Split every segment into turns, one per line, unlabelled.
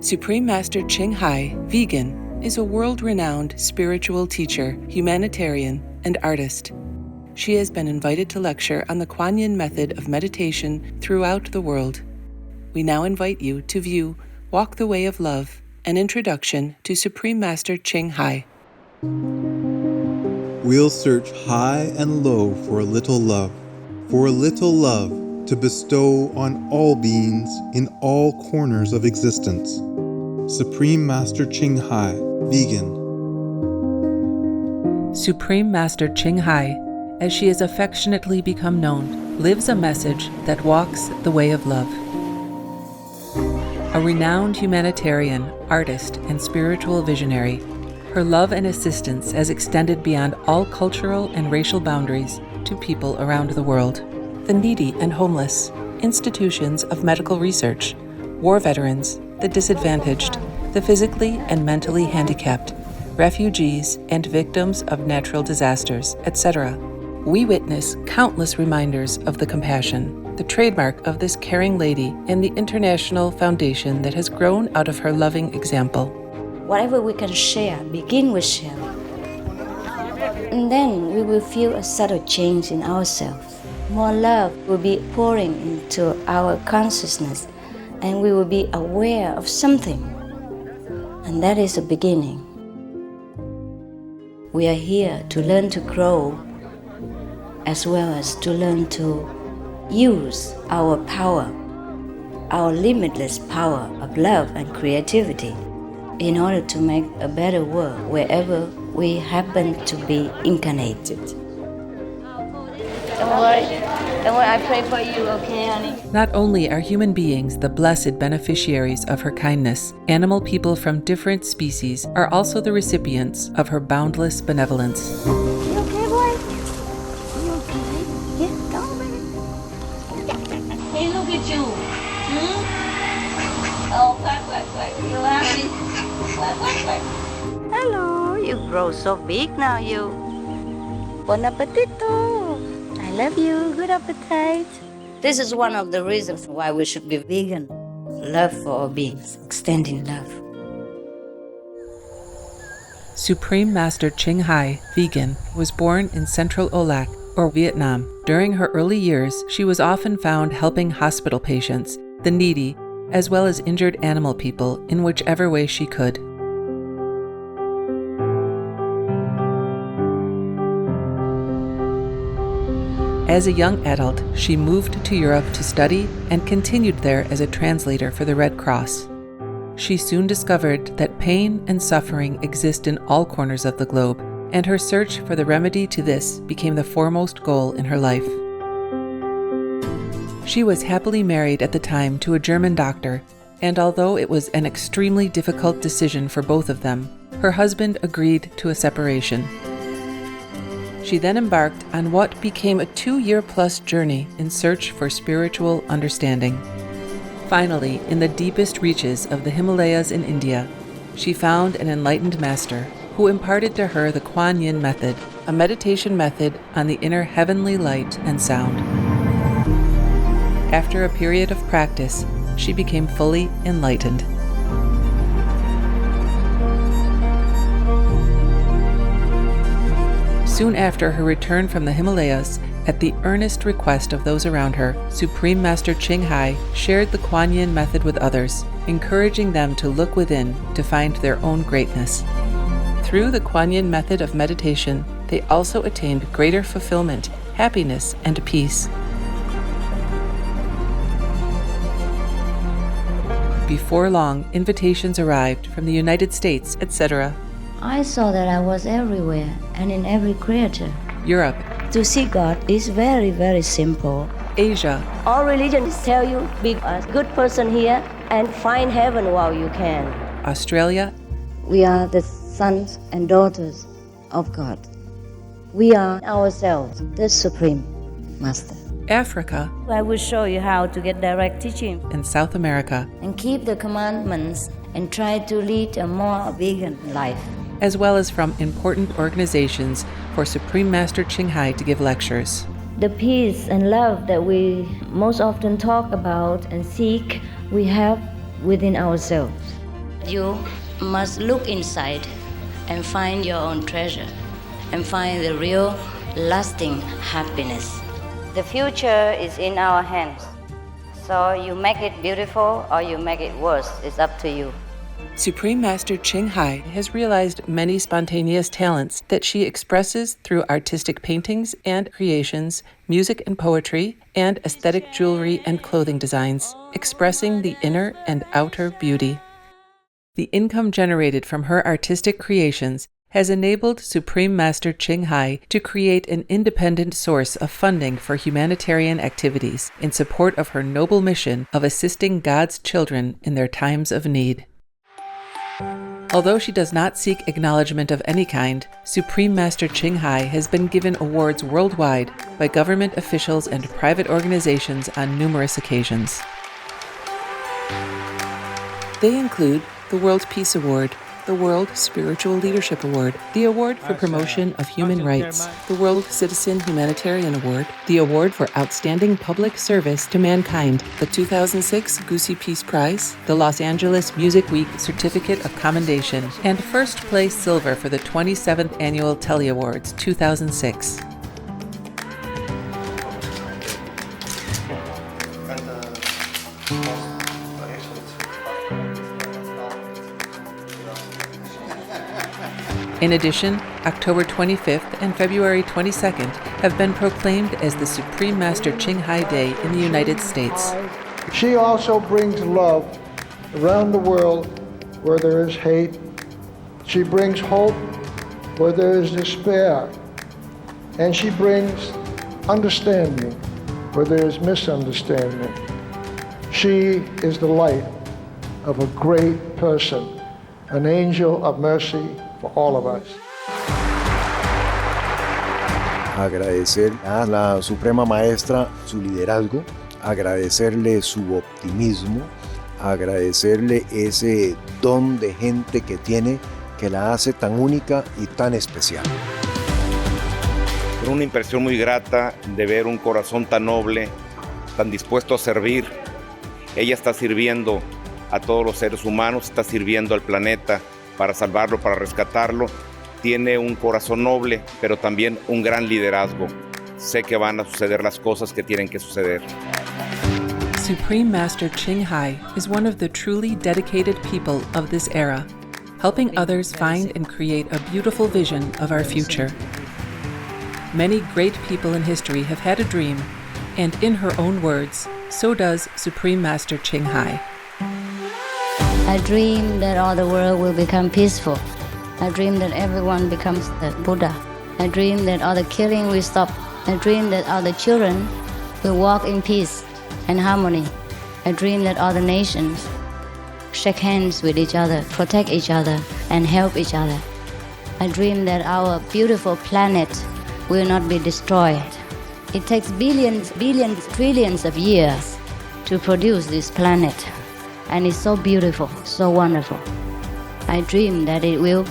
Supreme Master Ching Hai, vegan, is a world-renowned spiritual teacher, humanitarian, and artist. She has been invited to lecture on the Kuan Yin method of meditation throughout the world. We now invite you to view Walk the Way of Love, an introduction to Supreme Master Ching Hai.
We'll search high and low for a little love to bestow on all beings in all corners of existence. Supreme Master Ching Hai, vegan.
Supreme Master Ching Hai, as she has affectionately become known, lives a message that walks the way of love. A renowned humanitarian, artist, and spiritual visionary, her love and assistance has extended beyond all cultural and racial boundaries to people around the world. The needy and homeless, institutions of medical research, war veterans, the disadvantaged, the physically and mentally handicapped, refugees, and victims of natural disasters, etc. We witness countless reminders of the compassion, the trademark of this caring lady, and the international foundation that has grown out of her loving example.
Whatever we can share, begin with share. And then we will feel a subtle change in ourselves. More love will be pouring into our consciousness, and we will be aware of something. And that is a beginning. We are here to learn to grow, as well as to learn to use our power, our limitless power of love and creativity, in order to make a better world wherever we happen to be incarnated. Don't worry, I pray for you, okay, honey?
Not only are human beings the blessed beneficiaries of her kindness, animal people from different species are also the recipients of her boundless benevolence.
You okay, boy? You okay? Yeah, come on, baby. Hey, look at you. Oh, quack. You happy? Quack. Hello, you grow so big now, you. Bon appetito. I love you. Good appetite. This is one of the reasons why we should be vegan. Love for all beings, extending love.
Supreme Master Ching Hai, vegan, was born in Central Olac, or Vietnam. During her early years, she was often found helping hospital patients, the needy, as well as injured animal people in whichever way she could. As a young adult, she moved to Europe to study and continued there as a translator for the Red Cross. She soon discovered that pain and suffering exist in all corners of the globe, and her search for the remedy to this became the foremost goal in her life. She was happily married at the time to a German doctor, and although it was an extremely difficult decision for both of them, her husband agreed to a separation. She then embarked on what became a 2-year-plus journey in search for spiritual understanding. Finally, in the deepest reaches of the Himalayas in India, she found an enlightened master who imparted to her the Kuan Yin method, a meditation method on the inner heavenly light and sound. After a period of practice, she became fully enlightened. Soon after her return from the Himalayas, at the earnest request of those around her, Supreme Master Ching Hai shared the Kuan Yin method with others, encouraging them to look within to find their own greatness. Through the Kuan Yin method of meditation, they also attained greater fulfillment, happiness, and peace. Before long, invitations arrived from the United States, etc.
I saw that I was everywhere and in every creature.
Europe.
To see God is very, very simple.
Asia.
All religions tell you be a good person here and find heaven while you can.
Australia.
We are the sons and daughters of God. We are ourselves, the Supreme Master.
Africa.
I will show you how to get direct teaching.
And South America.
And keep the commandments and try to lead a more vegan life.
As well as from important organizations for Supreme Master Ching Hai to give lectures.
The peace and love that we most often talk about and seek, we have within ourselves. You must look inside and find your own treasure and find the real, lasting happiness. The future is in our hands. So you make it beautiful or you make it worse. It's up to you.
Supreme Master Ching Hai has realized many spontaneous talents that she expresses through artistic paintings and creations, music and poetry, and aesthetic jewelry and clothing designs, expressing the inner and outer beauty. The income generated from her artistic creations has enabled Supreme Master Ching Hai to create an independent source of funding for humanitarian activities in support of her noble mission of assisting God's children in their times of need. Although she does not seek acknowledgement of any kind, Supreme Master Ching Hai has been given awards worldwide by government officials and private organizations on numerous occasions. They include the World Peace Award, the World Spiritual Leadership Award, the Award for Promotion of Human Rights, the World Citizen Humanitarian Award, the Award for Outstanding Public Service to Mankind, the 2006 Gucci Peace Prize, the Los Angeles Music Week Certificate of Commendation, and first place silver for the 27th Annual Telly Awards 2006. In addition, October 25th and February 22nd have been proclaimed as the Supreme Master Ching Hai Day in the United States.
She also brings love around the world where there is hate. She brings hope where there is despair. And she brings understanding where there is misunderstanding. She is the light of a great person, an angel of mercy for all of us.
Agradecer a la Suprema Maestra su liderazgo, agradecerle su optimismo, agradecerle ese don de gente que tiene que la hace tan única y tan especial.
Una impresión muy grata de ver un corazón tan noble, tan dispuesto a servir. Ella está sirviendo a todos los seres humanos, está sirviendo al planeta para salvarlo, para rescatarlo. Tiene un corazón noble, pero también un gran liderazgo. Sé que van a suceder las cosas que tienen que suceder.
Supreme Master Ching Hai is one of the truly dedicated people of this era, helping others find and create a beautiful vision of our future. Many great people in history have had a dream, and in her own words, so does Supreme Master Ching Hai.
I dream that all the world will become peaceful. I dream that everyone becomes the Buddha. I dream that all the killing will stop. I dream that all the children will walk in peace and harmony. I dream that all the nations shake hands with each other, protect each other, and help each other. I dream that our beautiful planet will not be destroyed. It takes billions, trillions of years to produce this planet. And it's so beautiful, so wonderful. I dream that it will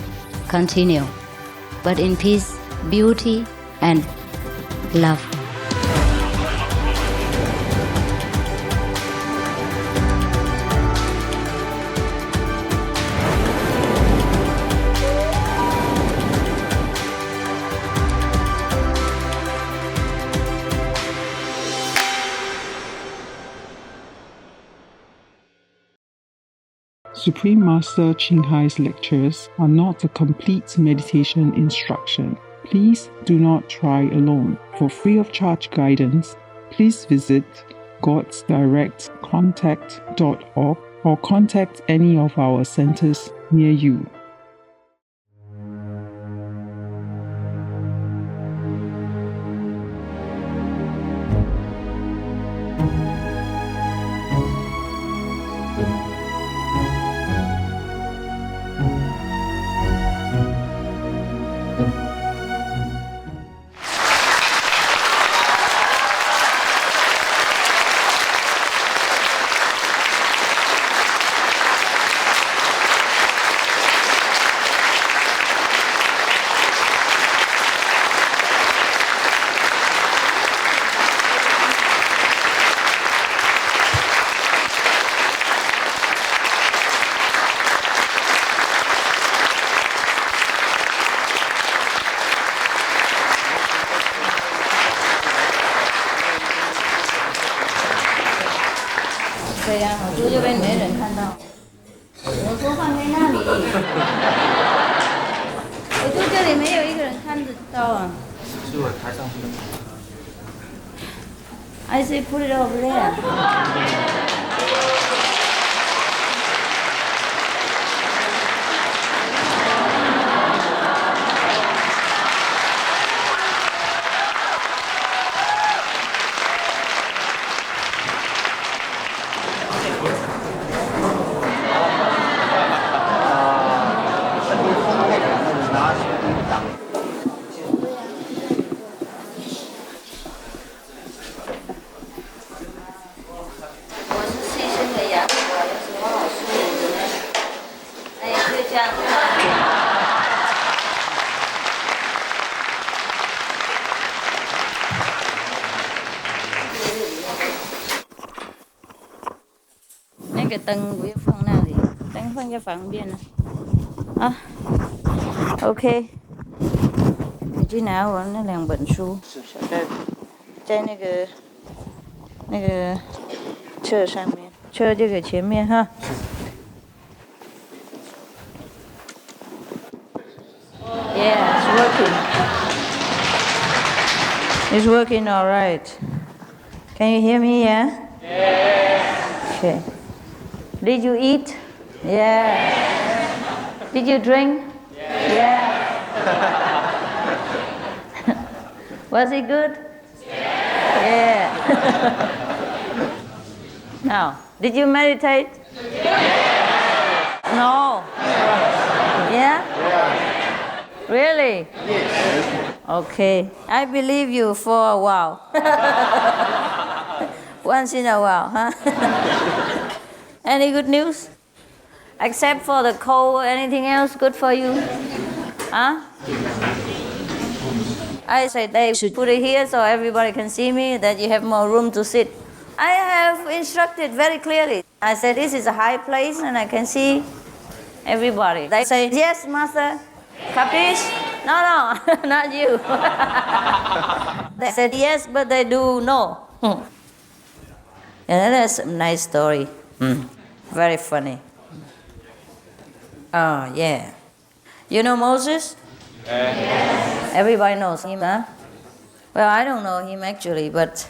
continue, but in peace, beauty, and love.
Supreme Master Ching Hai's lectures are not a complete meditation instruction. Please do not try alone. For free of charge guidance, please visit godsdirectcontact.org or contact any of our centers near you.
看到。我说放在那里，我就这里没有一个人看得到啊。
是我抬上去的。
I say put it over there. 那个灯不要放那里，灯放在旁边呢。啊 ，OK。你去拿我那2本书，在那个车上面，车这个前面哈。Yeah, it's working. It's working all right. Can you hear me? Yeah. Okay. Did you eat? Yeah. Did you drink? Yeah. Was it good? Yeah. Now, did you meditate? No. Yeah? Really? Yes. Okay. I believe you for a while. Once in a while, huh? Any good news? Except for the cold, anything else good for you? Huh? I said they should put it here so everybody can see me, that you have more room to sit. I have instructed very clearly. I said this is a high place and I can see everybody. They say, yes, master. Capiche? No, not you. They said yes, but they do no. And that's a nice story. Very funny. Oh, yeah. You know Moses? Yes. Everybody knows him, huh? Well, I don't know him actually, but...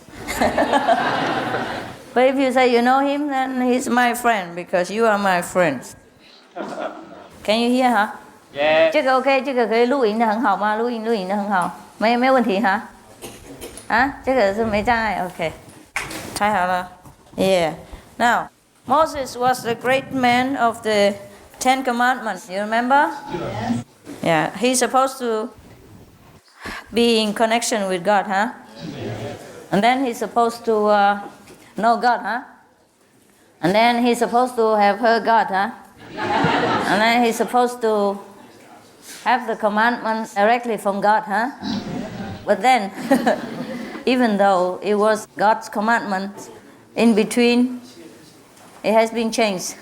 But if you say you know him, then he's my friend, because you are my friends. Can you hear, huh?
Yeah.
这个 OK， 这个可以录影的很好吗？录影的很好，没问题哈？啊，这个是没障碍 ，OK， 太好了 ，Yeah. Now, Moses was the great man of the 10 Commandments. You remember? Yes. Yeah, he's supposed to be in connection with God, huh? Yes. And then he's supposed to know God, huh? And then he's supposed to have heard God, huh? And then he's supposed to have the commandments directly from God, huh? But then, even though it was God's commandments, in between, it has been changed.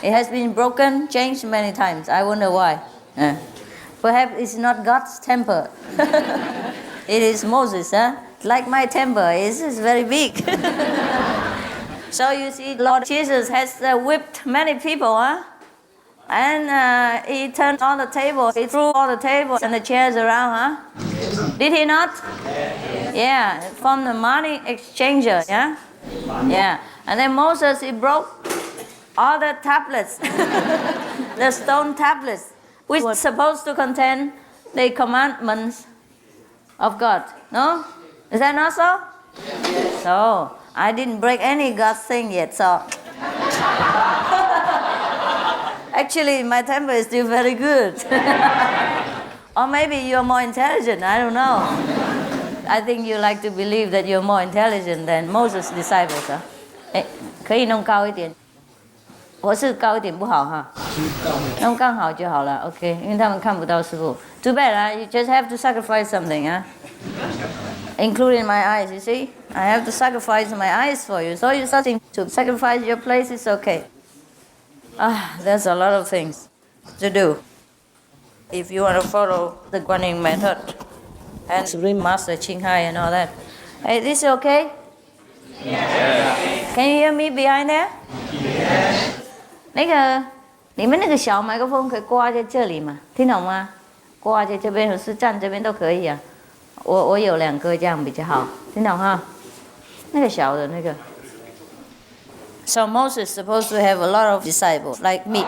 It has been broken, changed many times. I wonder why. Perhaps it's not God's temper. It is Moses, huh? Like my temper, it's very big. So you see, Lord Jesus has whipped many people, huh? And he turned on the table, he threw all the tables and the chairs around, huh? Did he not? Yeah, from the money exchanger, yeah? Yeah. And then Moses, he broke all the tablets, the stone tablets, which were supposed to contain the commandments of God. No? Is that not so? So, I didn't break any God's thing yet, so. Actually, my temper is still very good. Or maybe you're more intelligent, I don't know. I think you like to believe that you're more intelligent than Moses' disciples, huh? 可以弄高一点。我是高一点不好哈，弄刚好就好了 ，OK， 因为他们看不到师父。Too bad, huh? You just have to sacrifice something, huh? Including my eyes, you see? I have to sacrifice my eyes for you. So you're starting to sacrifice your place, it's okay. There's a lot of things to do. If you want to follow the Guanyin method and Supreme Master Ching Hai and all that. Hey, this is okay? Yes. Can you hear me behind there? Yes. 那个你们那个小麦克风可以挂在这里嘛？听懂吗？挂在这边或是站这边都可以啊。我有2个这样比较好，听懂哈？那个小的那个。So Moses is supposed to have a lot of disciples like me.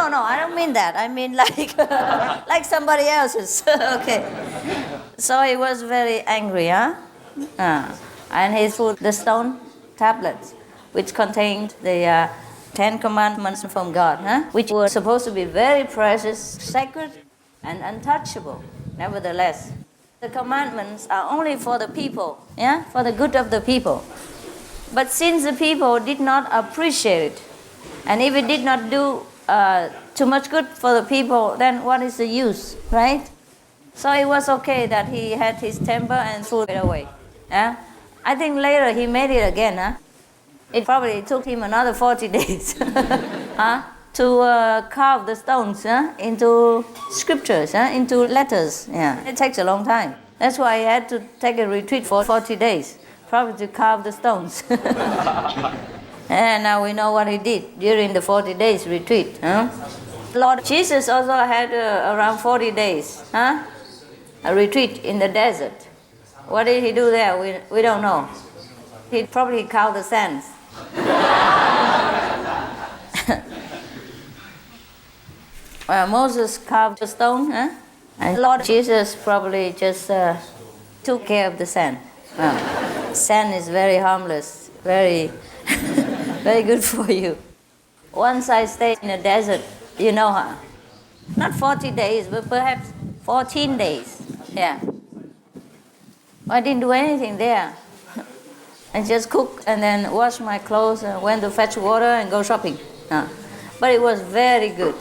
No, I don't mean that. I mean like like somebody else's. Okay. So he was very angry, huh? And he threw the stone tablets, which contained the 10 commandments from God, which were supposed to be very precious, sacred, and untouchable. Nevertheless, the commandments are only for the people, for the good of the people. But since the people did not appreciate it, and if it did not do too much good for the people, then what is the use, right? So it was okay that he had his temper and threw it away. I think later he made it again. It probably took him another 40 days to carve the stones into scriptures, into letters. It takes a long time. That's why he had to take a retreat for 40 days, probably to carve the stones. And now we know what he did during the 40 days retreat. Lord Jesus also had around 40 days, a retreat in the desert. What did he do there? We don't know. He probably carved the sands. Well, Moses carved the stone, and Lord Jesus probably just took care of the sand. Sand is very harmless, very, very good for you. Once I stayed in the desert, not 40 days, but perhaps 14 days. I didn't do anything there. I just cooked and then washed my clothes and went to fetch water and go shopping. But it was very good.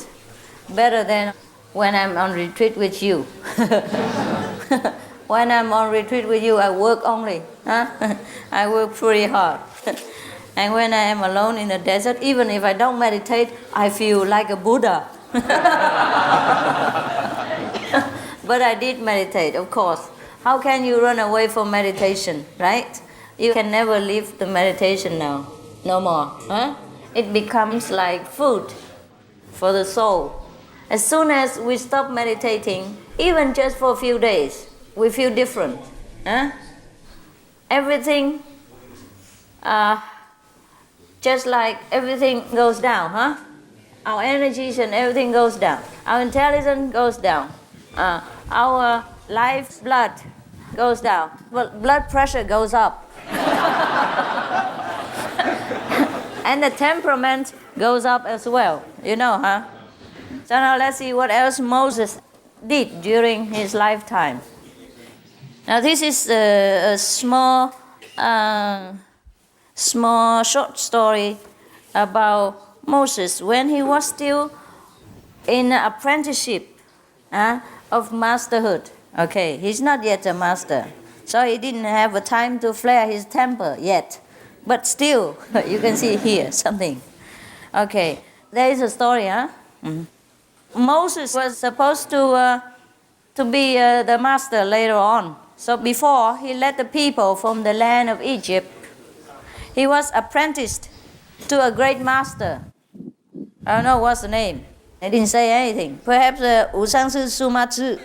Better than when I'm on retreat with you. When I'm on retreat with you, I work only. I work pretty hard. And when I am alone in the desert, even if I don't meditate, I feel like a Buddha. But I did meditate, of course. How can you run away from meditation, right? You can never leave the meditation now, no more. It becomes like food for the soul. As soon as we stop meditating, even just for a few days, we feel different. Everything, just like everything goes down, Our energies and everything goes down. Our intelligence goes down. Our life blood goes down. But blood pressure goes up. And the temperament goes up as well. So now let's see what else Moses did during his lifetime. Now this is a small short story about Moses when he was still in apprenticeship of masterhood. Okay, he's not yet a master, so he didn't have a time to flare his temper yet. But still, you can see here something. Okay, there is a story, Moses was supposed to be the master later on. So before he led the people from the land of Egypt, he was apprenticed to a great master. I don't know what's the name. I didn't say anything. Perhaps Wu Shangshi Su Ma Zhi.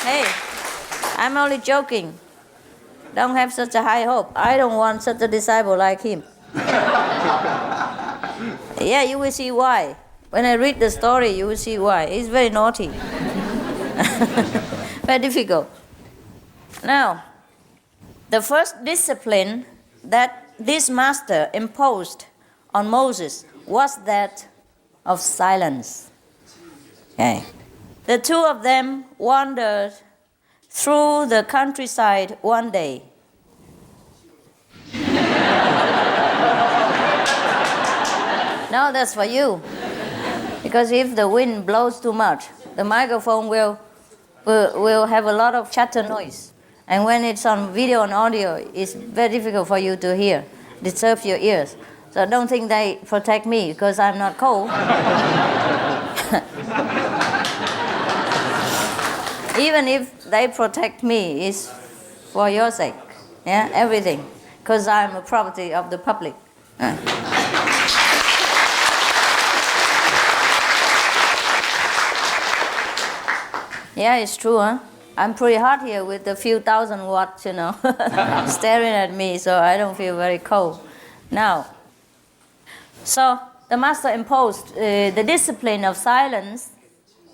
Hey, I'm only joking. Don't have such a high hope. I don't want such a disciple like him. Yeah, you will see why. When I read the story, you will see why. He's very naughty. Very difficult. Now, the first discipline that this master imposed on Moses was that of silence. Okay. The two of them wandered through the countryside one day. Now that's for you. Because if the wind blows too much, the microphone will have a lot of chatter noise. And when it's on video and audio, it's very difficult for you to hear. Disturb your ears. So don't think they protect me because I'm not cold. Even if they protect me, it's for your sake. Yeah, everything. Because I'm a property of the public. Yeah, it's true, huh? I'm pretty hot here with a few thousand watts, staring at me, so I don't feel very cold. Now, so the master imposed the discipline of silence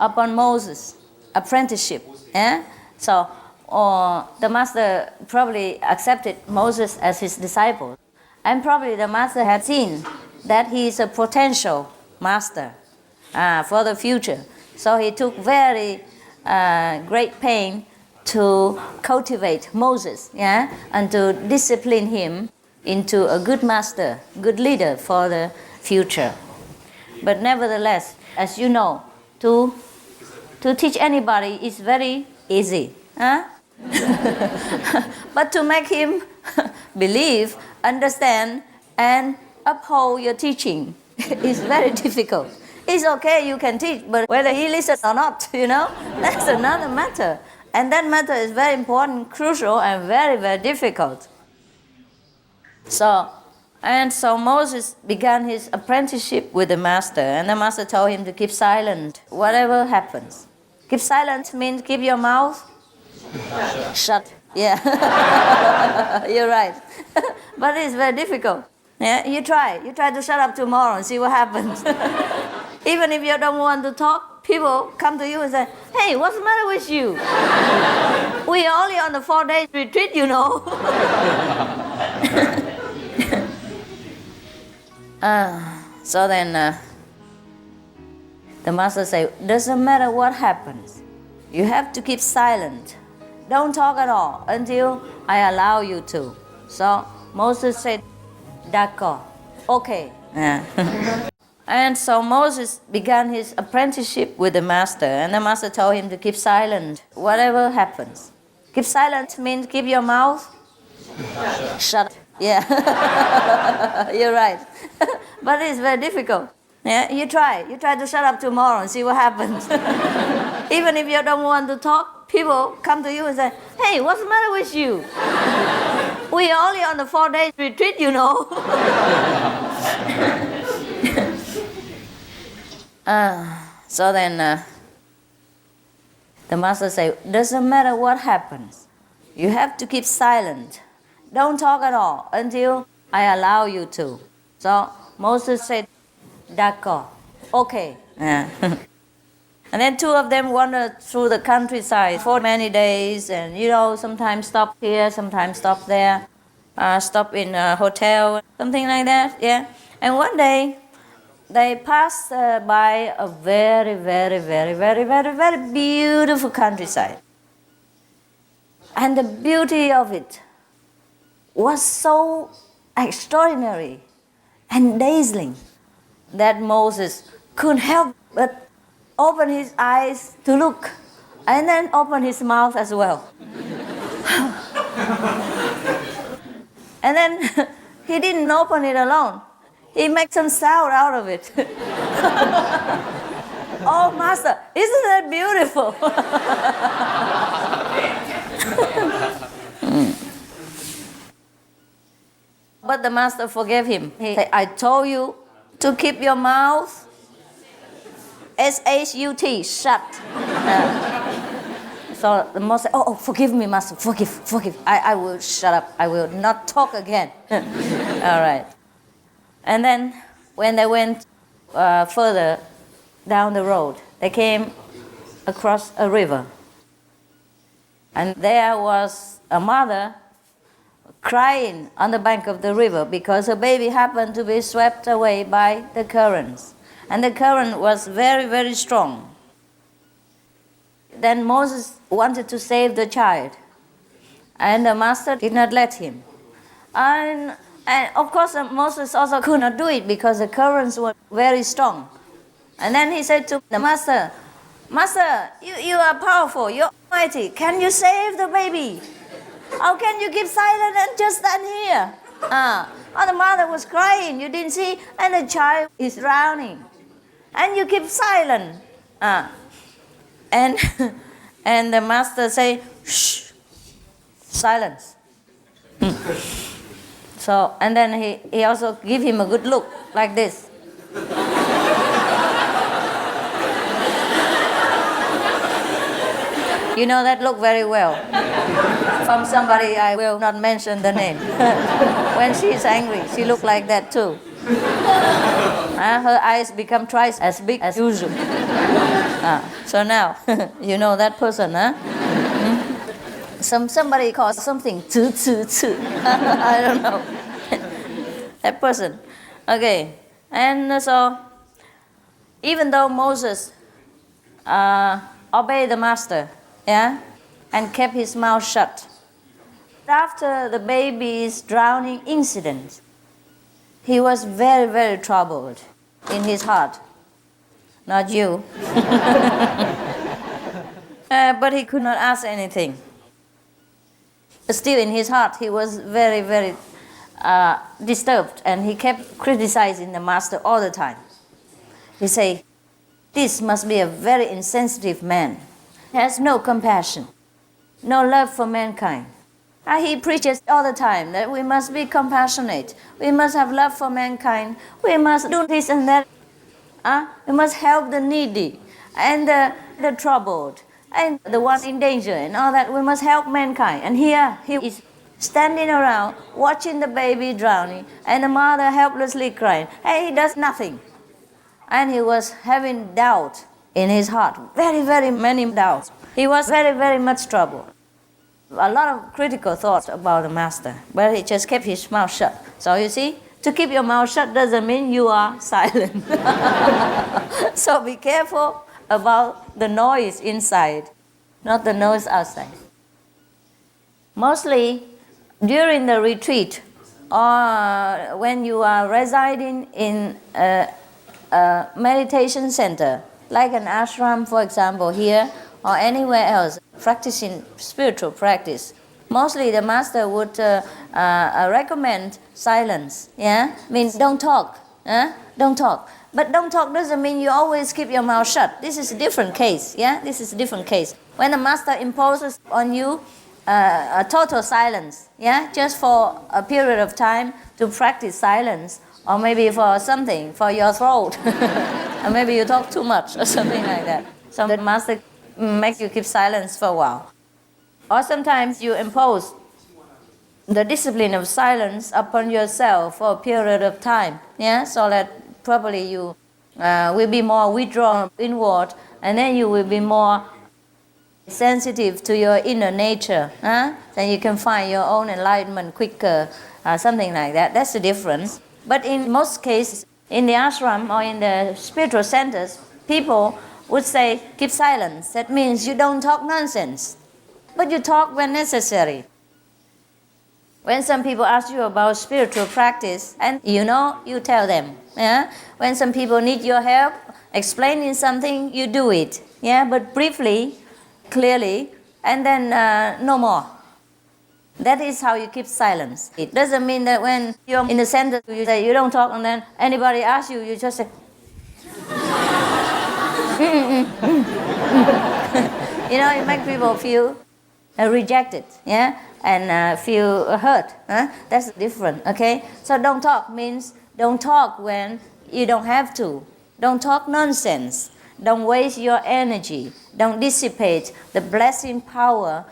upon Moses, apprenticeship. Yeah? So the master probably accepted Moses as his disciple. And probably the master had seen that he is a potential master for the future. So he took very great pain to cultivate Moses, yeah, and to discipline him into a good master, good leader for the future. But nevertheless, as you know, to teach anybody is very easy, huh? But to make him believe, understand, and uphold your teaching is very difficult. It's okay, you can teach, but whether he listens or not, that's another matter. And that matter is very important, crucial, and very, very difficult. So Moses began his apprenticeship with the master, and the master told him to keep silent, whatever happens. Keep silent means keep your mouth shut. Yeah, you're right. But it's very difficult. Yeah, you try to shut up tomorrow and see what happens. Even if you don't want to talk, people come to you and say, "Hey, what's the matter with you? We are only on the 4-day retreat, So then the master said, doesn't matter what happens. You have to keep silent. Don't talk at all until I allow you to. So Moses said, d'accord, okay. And so Moses began his apprenticeship with the master, and the master told him to keep silent, whatever happens. Keep silent means keep your mouth shut. Yeah, you're right. But it's very difficult. Yeah, you try to shut up tomorrow and see what happens. Even if you don't want to talk, people come to you and say, "Hey, what's the matter with you? We are only on the 4-day retreat, So then the master said, doesn't matter what happens. You have to keep silent. Don't talk at all until I allow you to. So Moses said, d'accord, okay. And then two of them wandered through the countryside for many days, and sometimes stop here, sometimes stop there, stop in a hotel, something like that, yeah. And one day, they passed by a very, very, very, very, very, very beautiful countryside. And the beauty of it was so extraordinary and dazzling that Moses couldn't help but open his eyes to look and then open his mouth as well. And then he didn't open it alone. He made some sound out of it. Oh, Master, isn't that beautiful? But the Master forgave him. He said, I told you to keep your mouth S-H-U-T, shut. So the Master said, oh, forgive me, Master, forgive. I will shut up. I will not talk again. All right. And then when they went further down the road, they came across a river. And there was a mother crying on the bank of the river because her baby happened to be swept away by the currents. And the current was very, very strong. Then Moses wanted to save the child, and the Master did not let him. And of course, Moses also could not do it because the currents were very strong. And then he said to the Master, Master, you are powerful, you're mighty. Can you save the baby? How can you keep silent and just stand here? The mother was crying, you didn't see, and the child is drowning. And you keep silent. And the Master say, shh, Silence. So, and then he also give him a good look, like this. You know that look very well. From somebody I will not mention the name. When she is angry, she look like that too. Her eyes become twice as big as usual. So now, you know that person, huh? Somebody calls something 吃吃吃. I don't know. That person. Okay. And so, even though Moses obeyed the master, yeah, and kept his mouth shut, after the baby's drowning incident, he was very, very troubled in his heart. Not you. But he could not ask anything. Still in his heart, he was very, very disturbed, and he kept criticizing the master all the time. He said, this must be a very insensitive man. He has no compassion, no love for mankind. He preaches all the time that we must be compassionate, we must have love for mankind, we must do this and that. We must help the needy and the troubled and the ones in danger and all that. We must help mankind. And here he is standing around watching the baby drowning and the mother helplessly crying. He does nothing. And he was having doubt in his heart, very, very many doubts. He was very, very much troubled. A lot of critical thoughts about the master, but he just kept his mouth shut. So you see, to keep your mouth shut doesn't mean you are silent. So be careful about the noise inside, not the noise outside. Mostly during the retreat or when you are residing in a meditation center, like an ashram, for example, here or anywhere else, practicing spiritual practice, mostly the master would recommend silence. Yeah, means don't talk. Don't talk. But don't talk doesn't mean you always keep your mouth shut. This is a different case. Yeah, this is a different case. When the master imposes on you a total silence, yeah, just for a period of time to practice silence, or maybe for something, for your throat, or maybe you talk too much or something like that. So the master makes you keep silence for a while. Or sometimes you impose the discipline of silence upon yourself for a period of time, yeah, so that probably you will be more withdrawn inward, and then you will be more sensitive to your inner nature. Then you can find your own enlightenment quicker, something like that. That's the difference. But in most cases, in the ashram or in the spiritual centers, people would say, keep silence. That means you don't talk nonsense, but you talk when necessary. When some people ask you about spiritual practice, and you tell them. Yeah? When some people need your help explaining something, you do it. Yeah? But briefly, clearly, and then no more. That is how you keep silence. It doesn't mean that when you're in the center, you say you don't talk, and then anybody asks you, you just say, it makes people feel rejected, yeah, and feel hurt. That's different, okay? So don't talk means don't talk when you don't have to. Don't talk nonsense. Don't waste your energy. Don't dissipate the blessing power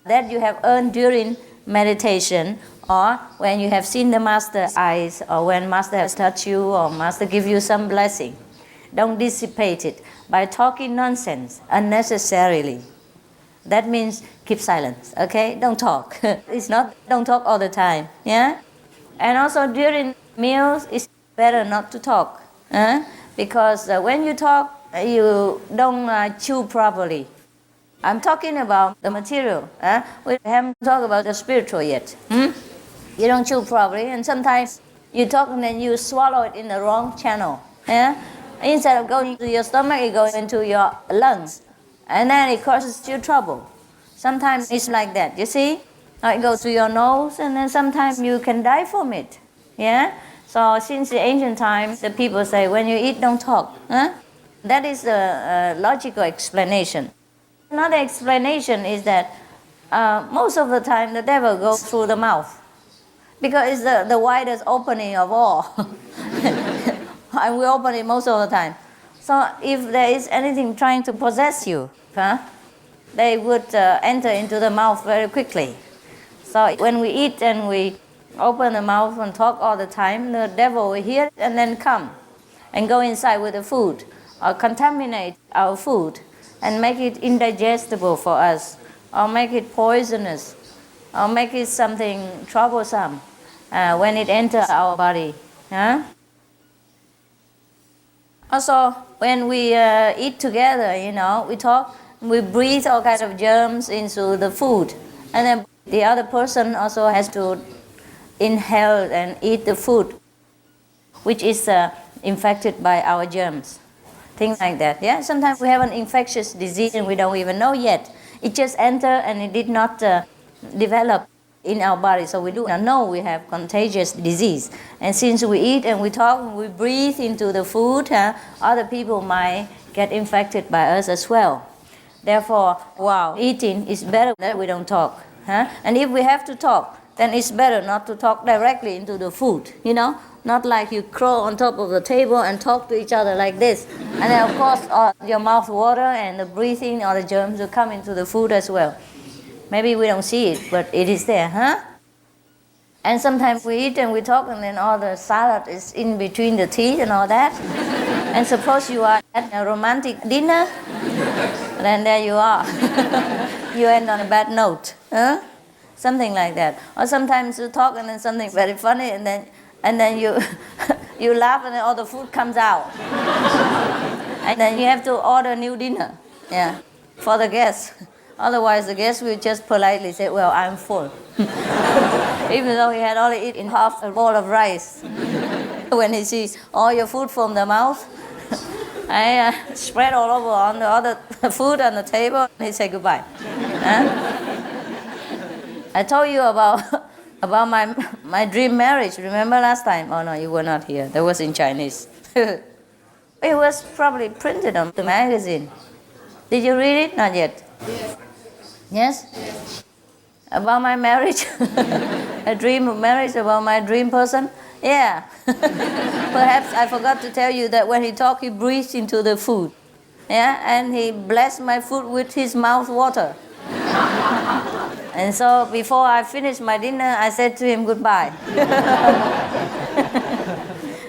that you have earned during meditation, or when you have seen the master's eyes, or when master has touched you, or master give you some blessing. Don't dissipate it by talking nonsense unnecessarily. That means keep silence, okay? Don't talk. It's not don't talk all the time, yeah? And also during meals, it's better not to talk, because when you talk, you don't chew properly. I'm talking about the material. We haven't talked about the spiritual yet. You don't chew properly, and sometimes you talk and then you swallow it in the wrong channel. Yeah? Instead of going to your stomach, it goes into your lungs, and then it causes you trouble. Sometimes it's like that, you see? It goes to your nose, and then sometimes you can die from it. Yeah? So since the ancient times, the people say, when you eat, don't talk. That is a logical explanation. Another explanation is that Most of the time the devil goes through the mouth because it's the widest opening of all. And we open it most of the time. So if there is anything trying to possess you, they would enter into the mouth very quickly. So when we eat and we open the mouth and talk all the time, the devil will hear and then come and go inside with the food or contaminate our food and make it indigestible for us or make it poisonous or make it something troublesome when it enters our body. Also, when we eat together, we talk, we breathe all kinds of germs into the food. And then the other person also has to inhale and eat the food, which is infected by our germs. Things like that. Yeah. Sometimes we have an infectious disease and we don't even know yet. It just entered and it did not develop in our body, so we do not know we have contagious disease. And since we eat and we talk and we breathe into the food, other people might get infected by us as well. Therefore, while eating, it's better that we don't talk. And if we have to talk, then it's better not to talk directly into the food, Not like you crawl on top of the table and talk to each other like this. And then, of course, your mouth water and the breathing or the germs will come into the food as well. Maybe we don't see it, but it is there, And sometimes we eat and we talk and then all the salad is in between the teeth and all that. And suppose you are at a romantic dinner, then there you are. You end on a bad note, Something like that. Or sometimes you talk and then something very funny and then you you laugh and then all the food comes out. And then you have to order a new dinner, for the guests. Otherwise, the guest will just politely say, well, I'm full. Even though he had only eaten half a bowl of rice. When he sees all your food from the mouth, I spread all over on the other food on the table, and he said goodbye. I told you about my dream marriage. Remember last time? Oh, no, you were not here. That was in Chinese. It was probably printed on the magazine. Did you read it? Not yet. Yes? About my marriage? A dream of marriage, about my dream person? Yeah. Perhaps I forgot to tell you that when he talked, he breathed into the food. And he blessed my food with his mouth water. And so before I finished my dinner, I said to him goodbye.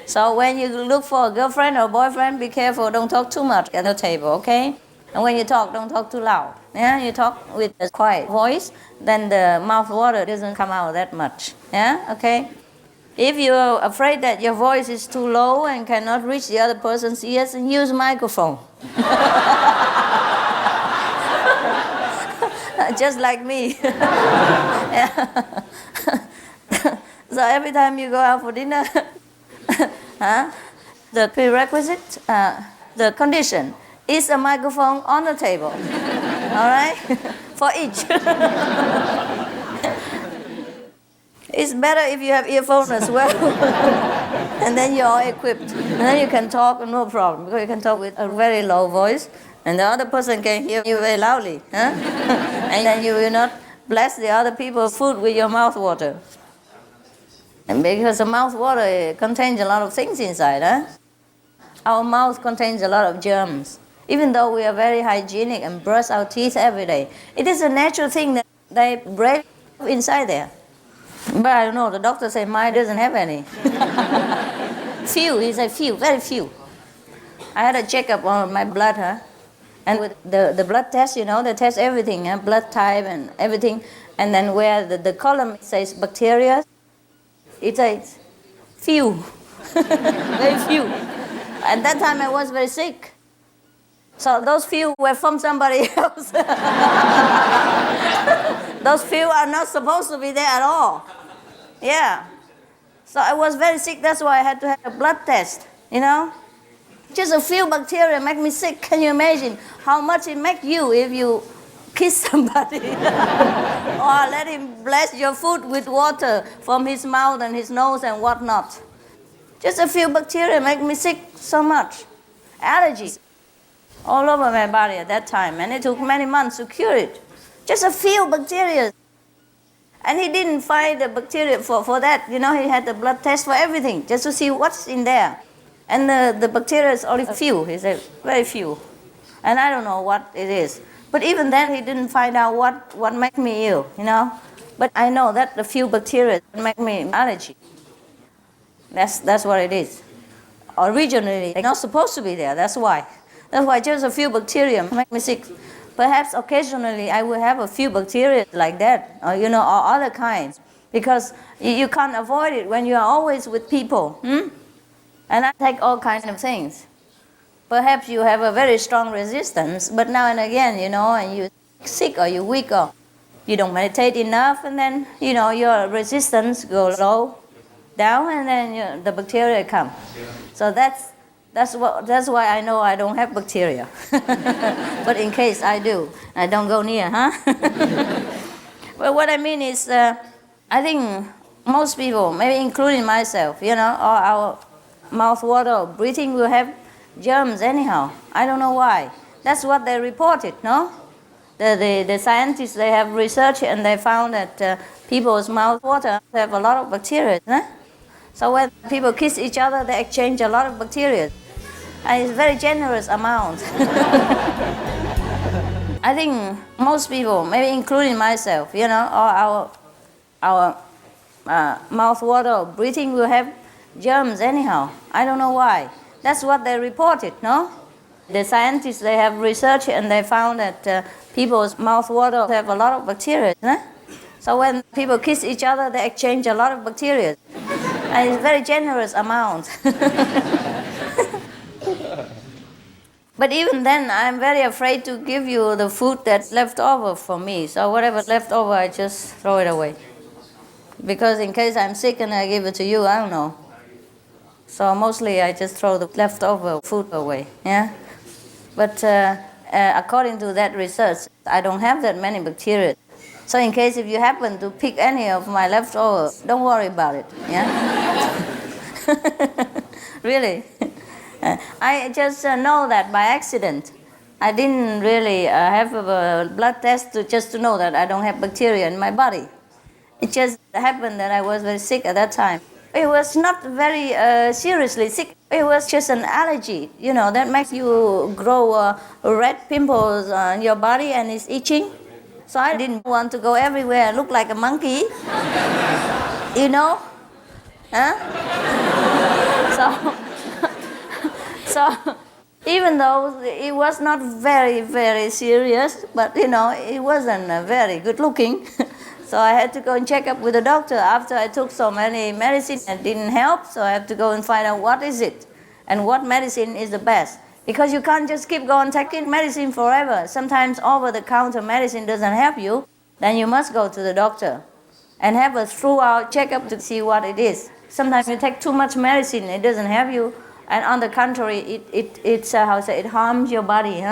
So when you look for a girlfriend or boyfriend, be careful, don't talk too much at the table, okay? And when you talk, don't talk too loud. You talk with a quiet voice, then the mouth water doesn't come out that much. Okay? If you're afraid that your voice is too low and cannot reach the other person's ears, then use microphone. Just like me. So every time you go out for dinner, the prerequisite, the condition, is a microphone on the table. All right? For each. It's better if you have earphones as well. And then you're all equipped. And then you can talk, no problem, because you can talk with a very low voice, and the other person can hear you very loudly. And then you will not bless the other people's food with your mouth water. And because the mouth water contains a lot of things inside. Our mouth contains a lot of germs. Even though we are very hygienic and brush our teeth every day, it is a natural thing that they break inside there. But I don't know, the doctor said mine doesn't have any. Few, he said few, very few. I had a checkup on my blood, and with the blood test, they test everything, blood type and everything. And then where the column says bacteria, it says few, very few. At that time I was very sick. So those few were from somebody else. Those few are not supposed to be there at all. Yeah. So I was very sick, that's why I had to have a blood test, Just a few bacteria make me sick. Can you imagine how much it make you if you kiss somebody? Or let him bless your food with water from his mouth and his nose and whatnot. Just a few bacteria make me sick so much. Allergies all over my body at that time, and it took many months to cure it. Just a few bacteria. And he didn't find the bacteria for that. He had the blood test for everything, just to see what's in there. And the bacteria is only a few. He said, very few. And I don't know what it is. But even then, he didn't find out what made me ill, But I know that the few bacteria make me allergy. That's what it is. Originally, they're not supposed to be there. That's why. That's why just a few bacteria make me sick. Perhaps occasionally I will have a few bacteria like that, or other kinds, because you can't avoid it when you are always with people. And I take all kinds of things. Perhaps you have a very strong resistance, but now and again, and you're sick or you're weak or you don't meditate enough, and then, your resistance goes low, down, and then the bacteria come. So that's why I know I don't have bacteria. But in case I do, I don't go near, Well, what I mean is, I think most people, maybe including myself, or our mouth water or breathing will have germs anyhow. I don't know why. That's what they reported, no? The scientists, they have researched and they found that people's mouth water have a lot of bacteria. So when people kiss each other, they exchange a lot of bacteria. And it's a very generous amount. I think most people, maybe including myself, or our mouth water or breathing will have germs anyhow. I don't know why. That's what they reported, no? The scientists, they have researched and they found that people's mouth water have a lot of bacteria. So when people kiss each other, they exchange a lot of bacteria. And it's a very generous amount. But even then, I'm very afraid to give you the food that's left over for me. So whatever's left over, I just throw it away. Because in case I'm sick and I give it to you, I don't know. So mostly I just throw the leftover food away, But according to that research, I don't have that many bacteria. So in case if you happen to pick any of my leftover, don't worry about it, Really. I just know that by accident. I didn't really have a blood test just to know that I don't have bacteria in my body. It just happened that I was very sick at that time. It was not very seriously sick. It was just an allergy, that makes you grow red pimples on your body and it's itching. So I didn't want to go everywhere and look like a monkey, So even though it was not very, very serious, but, it wasn't very good looking. So I had to go and check up with the doctor. After I took so many medicines and didn't help, so I have to go and find out what is it and what medicine is the best. Because you can't just keep going taking medicine forever. Sometimes over-the-counter medicine doesn't help you, then you must go to the doctor and have a thorough checkup to see what it is. Sometimes you take too much medicine, it doesn't help you, and on the contrary, it harms your body,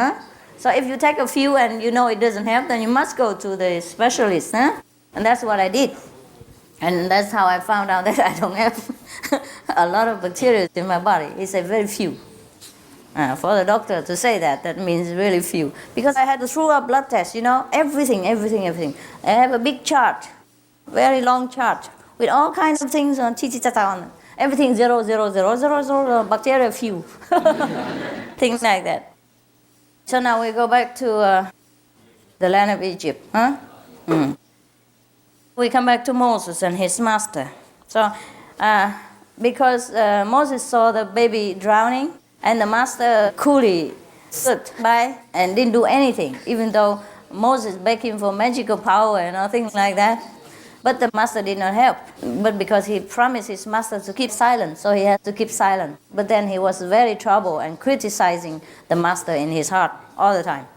So if you take a few and it doesn't help, then you must go to the specialist, And that's what I did. And that's how I found out that I don't have a lot of bacteria in my body. It's a very few. For the doctor to say that means really few. Because I had to throw a blood test, everything. I have a big chart, very long chart, with all kinds of things on on everything 0, 0, 0, 0, 0, bacteria few. Things like that. So now we go back to the land of Egypt, We come back to Moses and his master. So, because Moses saw the baby drowning, and the master coolly stood by and didn't do anything, even though Moses begged him for magical power and things like that. But the master did not help. But because he promised his master to keep silent, so he had to keep silent. But then he was very troubled and criticizing the master in his heart all the time.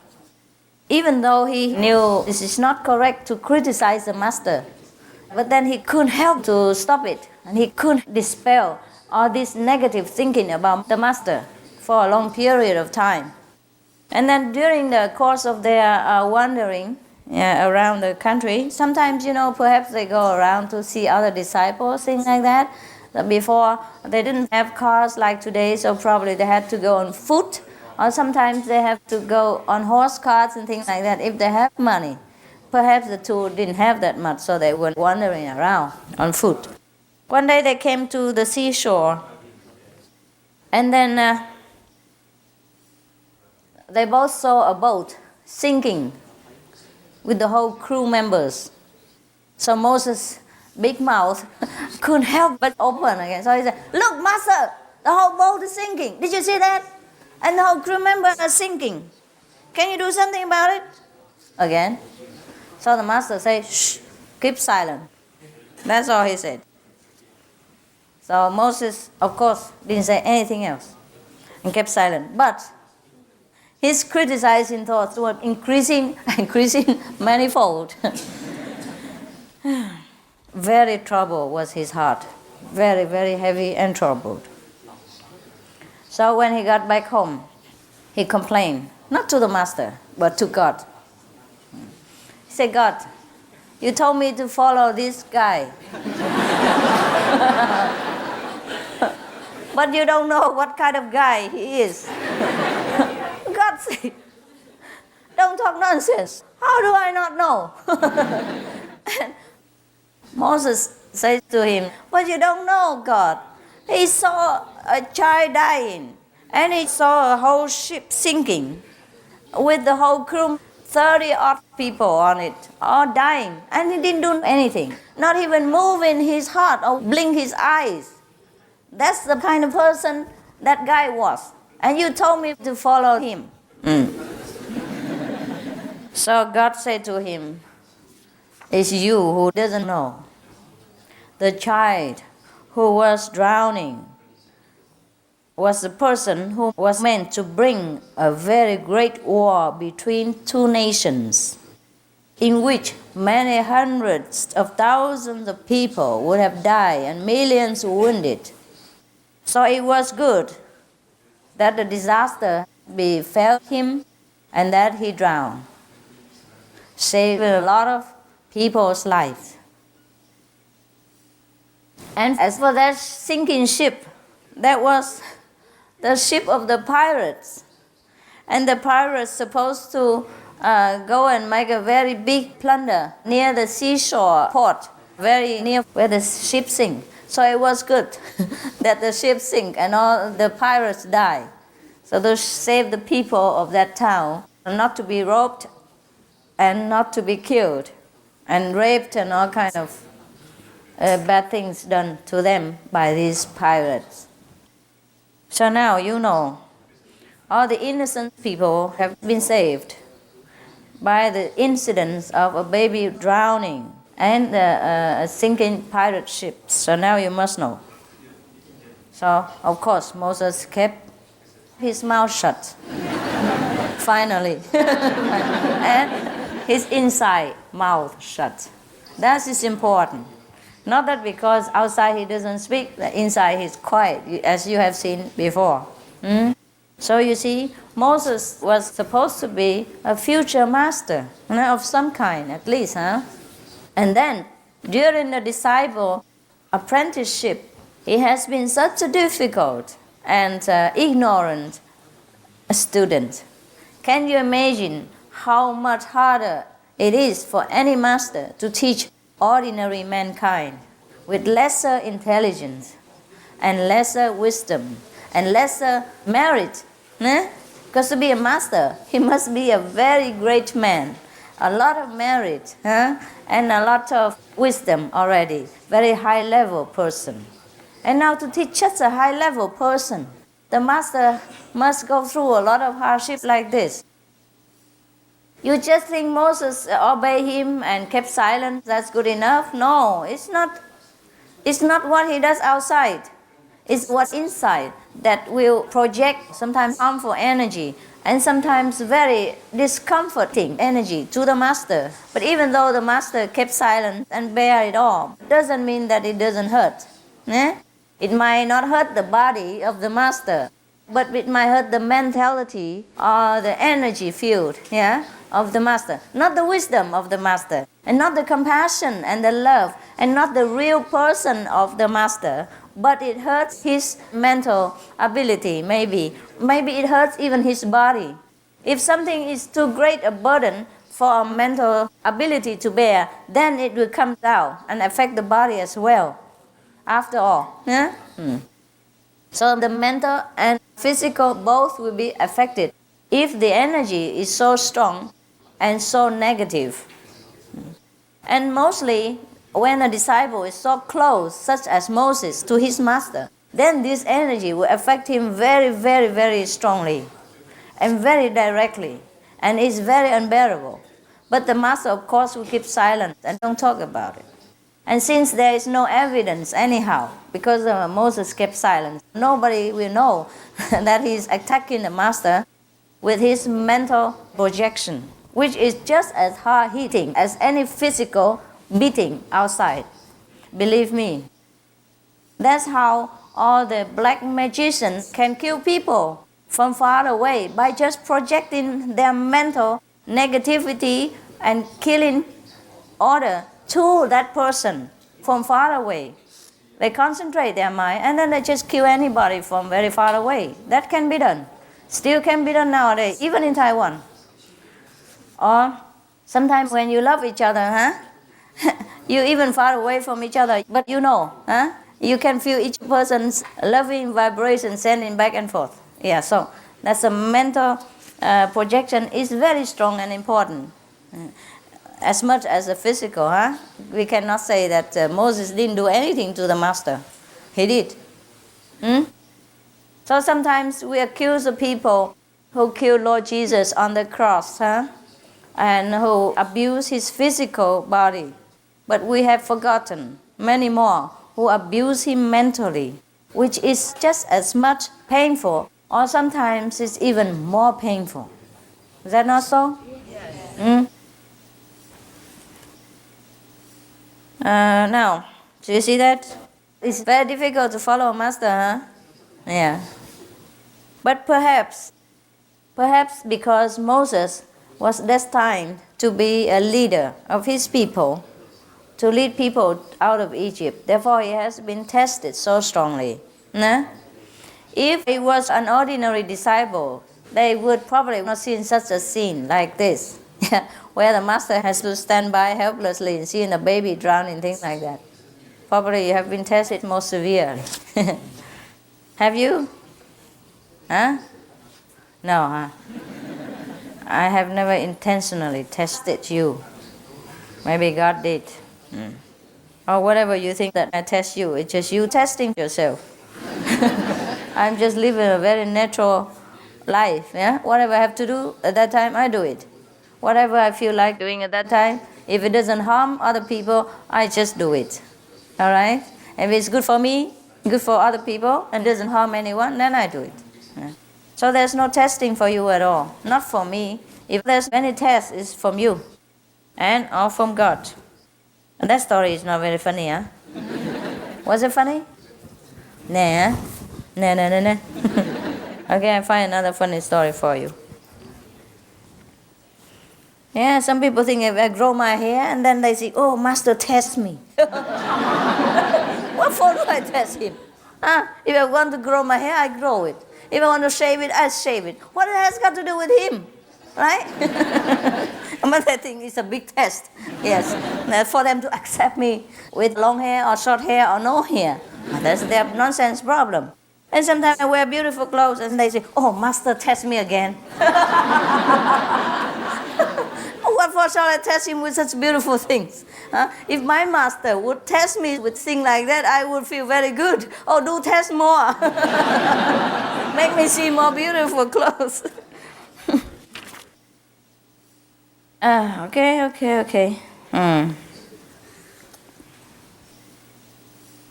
Even though he knew this is not correct to criticize the master, but then he couldn't help to stop it. And he couldn't dispel all this negative thinking about the master for a long period of time. And then during the course of their wandering around the country, sometimes, perhaps they go around to see other disciples, things like that. Before, they didn't have cars like today, so probably they had to go on foot, or sometimes they have to go on horse carts and things like that if they have money. Perhaps the two didn't have that much, so they were wandering around on foot. One day they came to the seashore, and then they both saw a boat sinking with the whole crew members. So Moses' big mouth couldn't help but open again. So he said, "Look, Master, the whole boat is sinking. Did you see that? And the whole crew members are sinking. Can you do something about it?" Again. So the master said, "Shh, keep silent." That's all he said. So Moses, of course, didn't say anything else and kept silent. But his criticizing thoughts were increasing manifold. Very troubled was his heart. Very, very heavy and troubled. So when he got back home, he complained, not to the master, but to God. He said, "God, you told me to follow this guy. But you don't know what kind of guy he is." God said, "Don't talk nonsense. How do I not know?" And Moses said to him, "But you don't know, God. He saw a child dying, and he saw a whole ship sinking with the whole crew, 30-odd people on it, all dying, and he didn't do anything, not even moving his heart or blink his eyes. That's the kind of person that guy was. And you told me to follow him." So God said to him, "It's you who doesn't know. The child who was drowning was the person who was meant to bring a very great war between two nations, in which many hundreds of thousands of people would have died and millions wounded. So it was good that the disaster befell him and that he drowned, saving a lot of people's lives. And as for that sinking ship, that was the ship of the pirates. And the pirates supposed to go and make a very big plunder near the seashore port, very near where the ship sank. So it was good that the ship sank and all the pirates died. So to save the people of that town, not to be robbed and not to be killed and raped and all kind of bad things done to them by these pirates. So now you know, all the innocent people have been saved by the incidents of a baby drowning and a sinking pirate ship. So now you must know." So, of course, Moses kept his mouth shut, finally, and his inside mouth shut. That is important. Not that because outside he doesn't speak, that inside he's quiet, as you have seen before. So you see, Moses was supposed to be a future master, of some kind at least, huh? And then, during the disciple apprenticeship, he has been such a difficult and ignorant student. Can you imagine how much harder it is for any master to teach ordinary mankind with lesser intelligence and lesser wisdom and lesser merit? Because to be a master, he must be a very great man, a lot of merit, and a lot of wisdom already, very high level person. And now to teach such a high level person, the master must go through a lot of hardship like this. You just think Moses obeyed him and kept silent, that's good enough? No, it's not. It's not what he does outside. It's what's inside that will project sometimes harmful energy and sometimes very discomforting energy to the master. But even though the master kept silent and bear it all, it doesn't mean that it doesn't hurt. It might not hurt the body of the master, but it might hurt the mentality or the energy field of the master. Not the wisdom of the master, and not the compassion and the love, and not the real person of the master, but it hurts his mental ability, maybe. Maybe it hurts even his body. If something is too great a burden for a mental ability to bear, then it will come down and affect the body as well, after all. Yeah? So the mental and physical both will be affected if the energy is so strong and so negative. And mostly, when a disciple is so close, such as Moses, to his master, then this energy will affect him very, very, very strongly and very directly, and is very unbearable. But the master, of course, will keep silent and don't talk about it. And since there is no evidence anyhow, because Moses kept silent, nobody will know that he is attacking the master with his mental projection, which is just as hard-hitting as any physical beating outside. Believe me. That's how all the black magicians can kill people from far away, by just projecting their mental negativity and killing order to that person from far away. They concentrate their mind and then they just kill anybody from very far away. That can be done. Still can be done nowadays, even in Taiwan. Or sometimes when you love each other, you even far away from each other, but you know, you can feel each person's loving vibration sending back and forth. Yeah, so that's a mental projection is very strong and important. As much as the physical, we cannot say that Moses didn't do anything to the master. He did. So sometimes we accuse the people who killed Lord Jesus on the cross, and who abuse his physical body. But we have forgotten many more who abuse him mentally, which is just as much painful, or sometimes it's even more painful. Is that not so? Yes. Now, do you see that? It's very difficult to follow a master, Yeah. But perhaps because Moses was destined to be a leader of his people, to lead people out of Egypt, therefore he has been tested so strongly. If he was an ordinary disciple, they would probably not seen such a scene like this, where the master has to stand by helplessly and seeing a baby drowning, things like that. Probably you have been tested more severely. Have you? No, I have never intentionally tested you. Maybe God did. Or whatever you think that I test you, it's just you testing yourself. I'm just living a very natural life. Whatever I have to do at that time, I do it. Whatever I feel like doing at that time, if it doesn't harm other people, I just do it. All right? If it's good for me, good for other people, and doesn't harm anyone, then I do it. So there's no testing for you at all. Not for me. If there's any test, it's from you and or from God. And that story is not very funny, Was it funny? Nah. No. Okay, I find another funny story for you. Yeah, some people think if I grow my hair and then they say, oh, master test me. What for do I test him? If I want to grow my hair, I grow it. If I want to shave it, I shave it. What it has got to do with him? Right? But I think it's a big test. Yes. For them to accept me with long hair or short hair or no hair. That's their nonsense problem. And sometimes I wear beautiful clothes and they say, oh, master, test me again. What for shall I test him with such beautiful things? If my master would test me with things like that, I would feel very good. Oh, do test more. Make me see more beautiful clothes. Okay.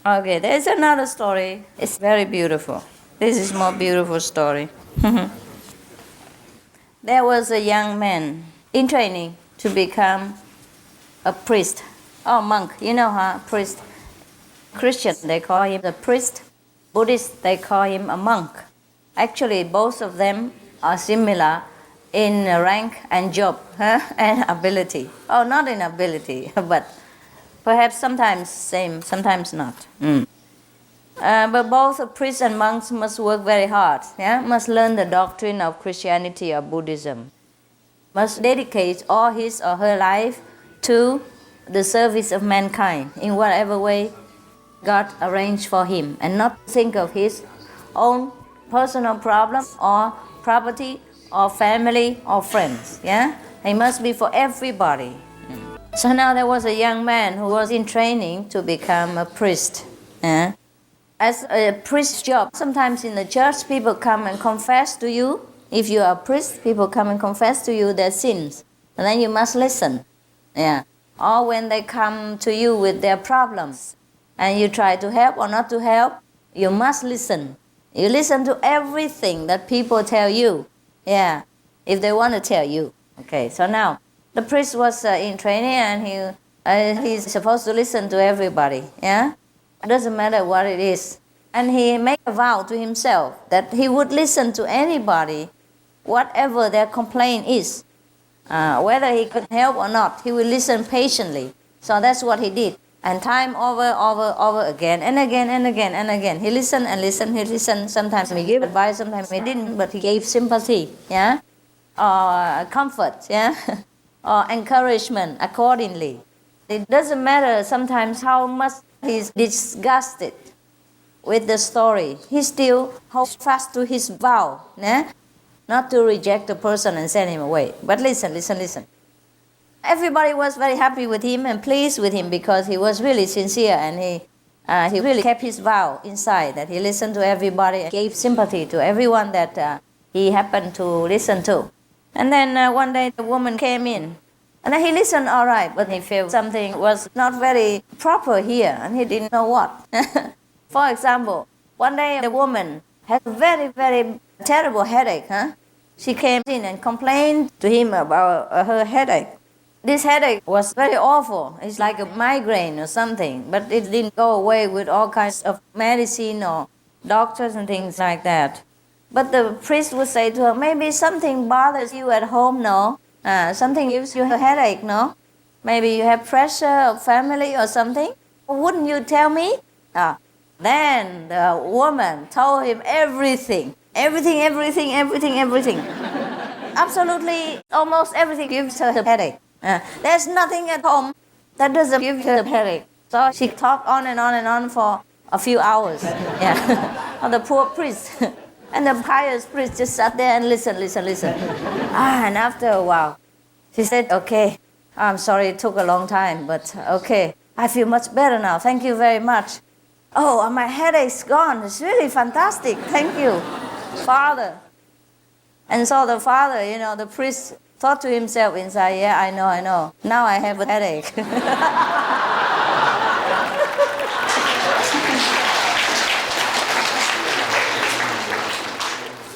Okay, there's another story. It's very beautiful. This is more beautiful story. There was a young man in training to become a priest or monk. You know, priest. Christian, they call him a priest. Buddhist, they call him a monk. Actually, both of them are similar in rank and job and ability. Oh, not in ability, but perhaps sometimes same, sometimes not. But both priests and monks must work very hard. Must learn the doctrine of Christianity or Buddhism. must dedicate all his or her life to the service of mankind in whatever way God arranged for him, and not think of his own personal problem or property or family or friends. Yeah, it must be for everybody. So now there was a young man who was in training to become a priest. Yeah? As a priest's job, sometimes in the church people come and confess to you. If you are a priest, people come and confess to you their sins, and then you must listen. Yeah. Or when they come to you with their problems, and you try to help or not to help, you must listen. You listen to everything that people tell you. Yeah, if they want to tell you. Okay, so now the priest was in training, and he's supposed to listen to everybody. Yeah, it doesn't matter what it is. And he made a vow to himself that he would listen to anybody, whatever their complaint is. Whether he could help or not, he will listen patiently. So that's what he did. And time over again, and again, and again, and again. He listened and listened, he listened. Sometimes he gave advice, sometimes he didn't, but he gave sympathy, yeah? Or comfort, yeah? Or encouragement accordingly. It doesn't matter sometimes how much he's disgusted with the story. He still holds fast to his vow, yeah? Not to reject the person and send him away. But listen. Everybody was very happy with him and pleased with him because he was really sincere, and he really kept his vow inside, that he listened to everybody and gave sympathy to everyone that he happened to listen to. And then one day the woman came in, and then he listened all right, but he felt something was not very proper here, and he didn't know what. For example, one day the woman had a very, very terrible headache. She came in and complained to him about her headache. This headache was very awful. It's like a migraine or something, but it didn't go away with all kinds of medicine or doctors and things like that. But the priest would say to her, maybe something bothers you at home, no? Something gives you a headache, no? Maybe you have pressure of family or something? Wouldn't you tell me? Then the woman told him everything. Absolutely, almost everything gives her a headache. There's nothing at home that doesn't give her a headache. So she talked on and on for a few hours. Yeah, the poor priest. And the pious priest just sat there and listened. And after a while, she said, okay, I'm sorry it took a long time, but okay, I feel much better now. Thank you very much. Oh, my headache's gone. It's really fantastic. Thank you, Father. And so the father, the priest thought to himself inside, yeah, I know. Now I have a headache.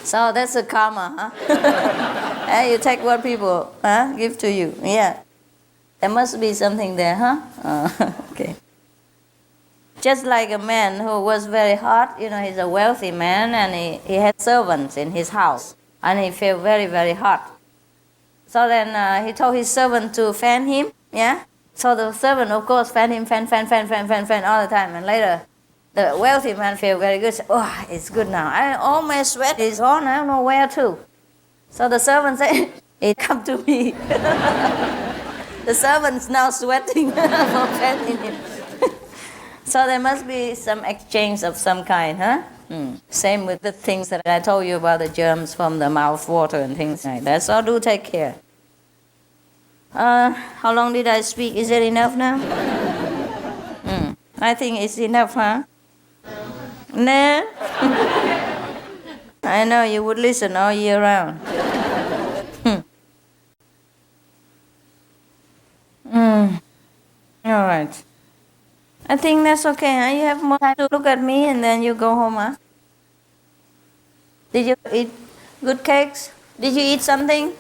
So that's a karma, huh? You take what people give to you. Yeah. There must be something there, huh? Okay. Just like a man who was very hot, he's a wealthy man, and he had servants in his house, and he felt very, very hot. So then he told his servant to fan him, yeah? So the servant, of course, fan him all the time, and later the wealthy man felt very good. Said, oh, it's good now. All my sweat is gone, I don't know where to. So the servant said, hey, come to me. The servant's now sweating for fanning him. So there must be some exchange of some kind, huh? Same with the things that I told you about the germs from the mouth water and things like that. So do take care. How long did I speak? Is it enough now? I think it's enough, huh? No? I know you would listen all year round. All right. I think that's okay, huh? You have more time to look at me and then you go home, huh? Did you eat good cakes? Did you eat something?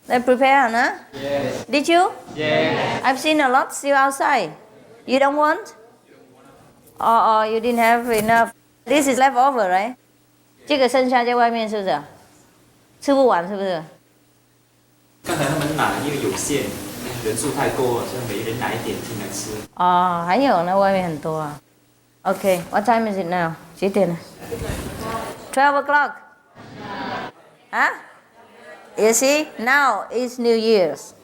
They prepare, huh?
Yes.
Did you?
Yes.
I've seen a lot still outside. You don't want? Or you didn't have enough? This is leftover, right? 这个剩下在外面是不是？吃不完是不是？
刚才他们拿因为有限，人数太多了，所以每人拿一点进来吃。
还有呢，外面很多啊。Okay, what time is it now? 几点了？12 o'clock. Huh? You see, now it's New Year's.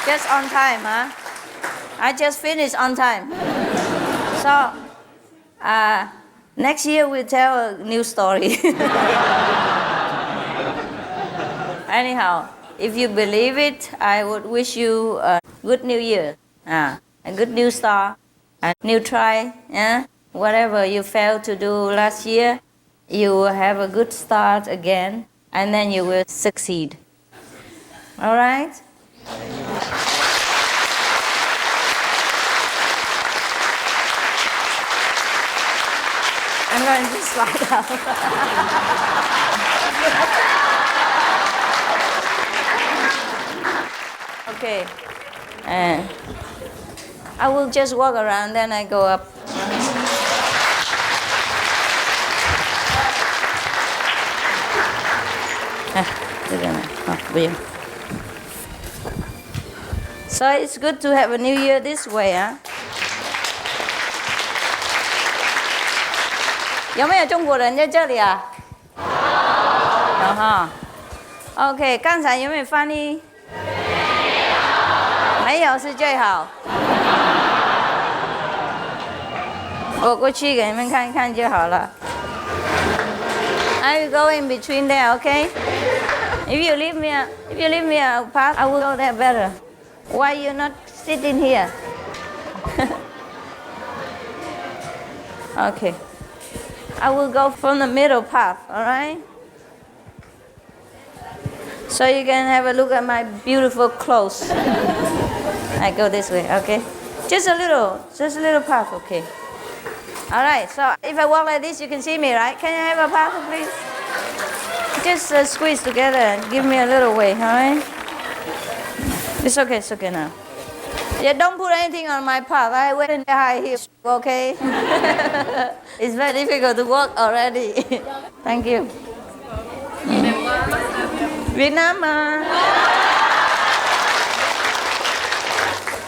Just on time, huh? I just finished on time. So, next year we'll tell a new story. Anyhow, if you believe it, I would wish you a good New Year, a good new start, a new try. Yeah? Whatever you failed to do last year, you will have a good start again, and then you will succeed. All right? I'm going to slide out. Okay. I will just walk around, then I go up. So it's good to have a new year this way, huh? 有没有中国人在这里啊？有哈。OK， 刚才有没有翻译？没有是最好。我过去给你们看看就好了。I will go in between there, okay? If you leave me a path, I will go there better. Why you not sitting here? Okay. I will go from the middle path, all right? So you can have a look at my beautiful clothes. I go this way, okay? Just a little path, okay? All right, so if I walk like this, you can see me, right? Can I have a path, please? Just squeeze together and give me a little way, all right? It's okay now. Yeah, don't put anything on my path. I wear in the high heels, okay? It's very difficult to walk already. Thank you. Việt Nam mà.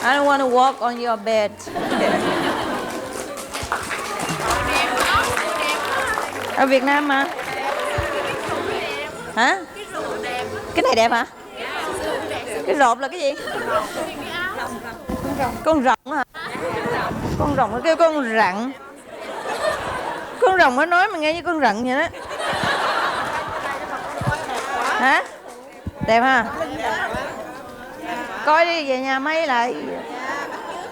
I don't want to walk on your bed. Ở Việt Nam mà. Hả? Cái này đẹp hả? Cái rộp là cái gì? Con rồng hả? Con rồng nó kêu con rặn. Con rồng nó nói mà nghe như con rặn vậy đó. Hả? Đẹp ha? Coi đi, về nhà may lại.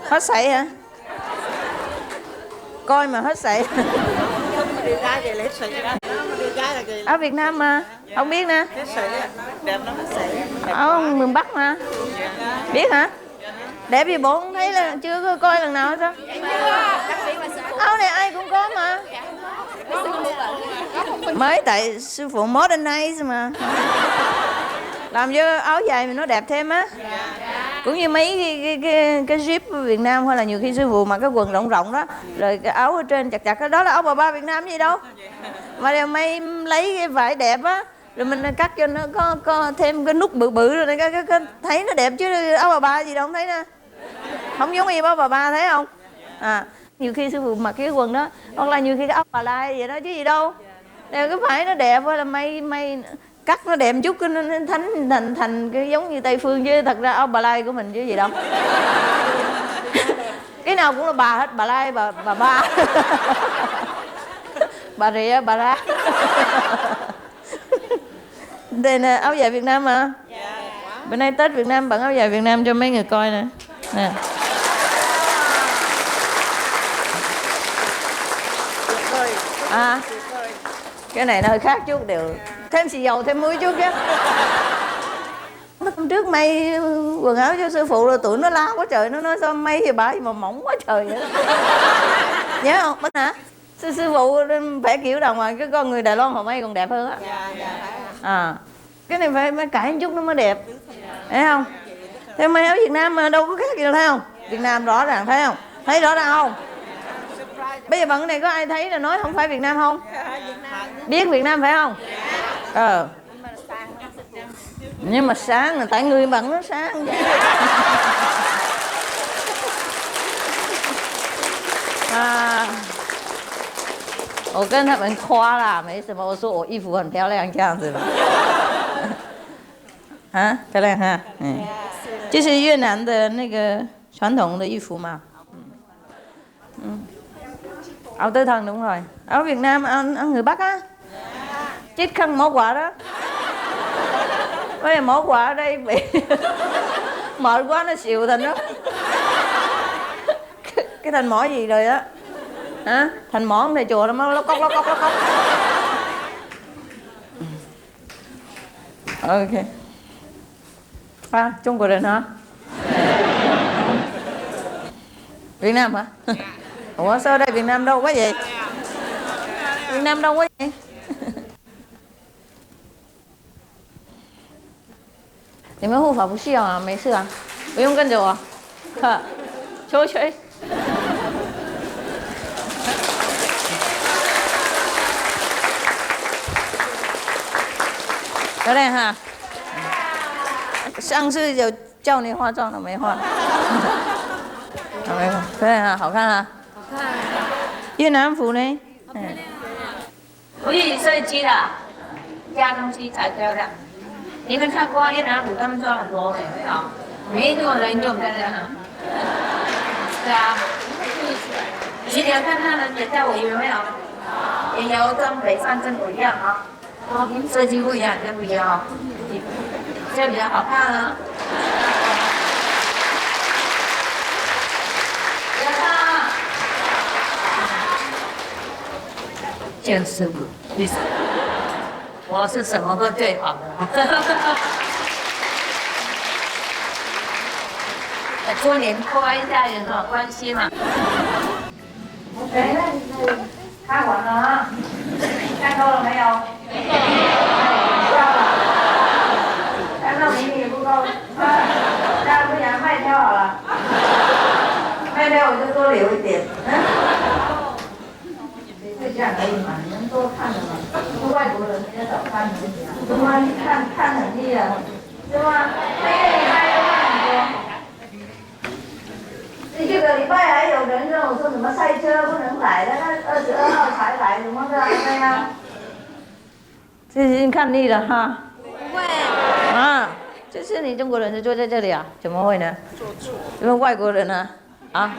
Hết sậy hả? Coi mà hết sậy. Ở Việt Nam mà, không biết nè. Ở miền Bắc mà. Biết hả? Đẹp gì bộ không thấy là chưa có coi lần nào hết á. Áo này ai cũng có mà. Mới tại sư phụ modernize mà. Làm cho áo dài mình nó đẹp thêm á. Cũng như mấy cái zip Việt Nam, hay là nhiều khi sư phụ mặc cái quần rộng rộng đó, rồi cái áo ở trên chặt chặt, cái đó là áo bà ba Việt Nam gì đâu. Mà đều may lấy cái vải đẹp á, rồi mình cắt cho nó có thêm cái nút bự bự rồi cái thấy nó đẹp chứ áo bà ba gì đâu không thấy nè. Không giống như áo bà ba thấy không? Nhiều khi sư phụ mặc cái quần đó, hoặc là nhiều khi cái áo bà lai vậy đó chứ gì đâu. Đều cái vải nó đẹp, hay là may cắt nó đẹp chút nó thành cái giống như Tây phương, chứ thật ra áo bà lai của mình chứ gì đâu. Cái nào cũng là bà hết, bà lai, bà ba. Bà rịa, bà ra. Đây nè, áo dài Việt Nam mà. Bữa nay Tết Việt Nam bằng áo dài Việt Nam cho mấy người coi nè. Nè. Cái này nó hơi khác chút, đều thêm xì dầu, thêm muối chút chứ. Hôm trước may quần áo cho sư phụ rồi tụi nó la quá trời, nó nói sao may thì bà mà mỏng quá trời vậy đó. Nhớ không? Bánh hả? Sư phụ phải kiểu đồng mà cái con người Đài Loan họ may còn đẹp hơn á. Cái này phải cải một chút nó mới đẹp. Thấy không? Theo may áo Việt Nam mà đâu có khác gì đâu, thấy không? Việt Nam rõ ràng, thấy không? Thấy rõ ràng không? Bây giờ bằng cái này có ai thấy là nói không phải Việt Nam không? Biết Việt Nam phải không? Nhưng mà sáng là tại người bằng nó sáng. 啊，我跟他们夸啦，没什么，我说我衣服很漂亮这样子吧。啊，漂亮哈，这是越南的那个传统的衣服嘛。Áo tơ thần đúng rồi. Áo Việt Nam ăn người Bắc á. Chiếc khăn mỏ quả đó. Bây giờ mỏ quả ở đây bị mệt quá nó xìu thành đó. Cái thành mỏ gì rồi đó? Hả? Thành mỏ này chùa nó lóc cốc. Ok. À, Trung Quốc人hả? Việt Nam hả? Ủa sao đây Việt Nam đâu quá vậy? Việt Nam đâu quá vậy? 你们护法不需要啊，没事啊，不用跟着我。出去。教练哈，上次有叫你化妆了没化？没化，对啊，好看啊。好看。越南服呢？不是设计的，加东西才漂亮。你们看过越南服，他们说很多美，没有？没多人用的哈。对啊。你想看他们的跳舞有没有？也有跟北方政府一样啊。设计不一样，就不一样哦，这比较好看啊。不要看啊！见师傅，意思我是什么都最好的。过年夸一下有什么关系嘛？看完了啊，看够了没有？不要了，看到迷你不够，那不然卖掉好了，卖掉我就多留一点。就这样而已嘛，你们多看了嘛，是外国人比较少看的，中国人看很厉害，是吗？那个礼拜都看很多。这个礼拜还有人跟我说什么赛车不能来的，那22号才来，怎么的？对呀。这已经看腻了哈。不会。啊，这是你中国人就坐在这里啊？怎么会呢？坐错。因为外国人呢？啊？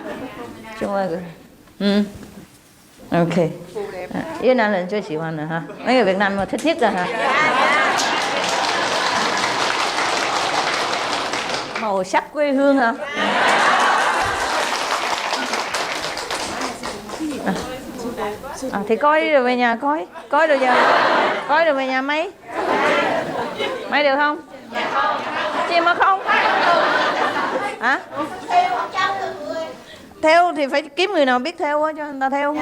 就外国人。OK。越南人最喜歡了哈，mấy người Việt Nam mà thích rồi hả? Màu sắc quê hương hả? Thì coi rồi về nhà coi rồi giờ coi rồi về nhà mấy được không? Chi mà không? Hả? Theo thì phải kiếm người nào biết theo cho người ta theo.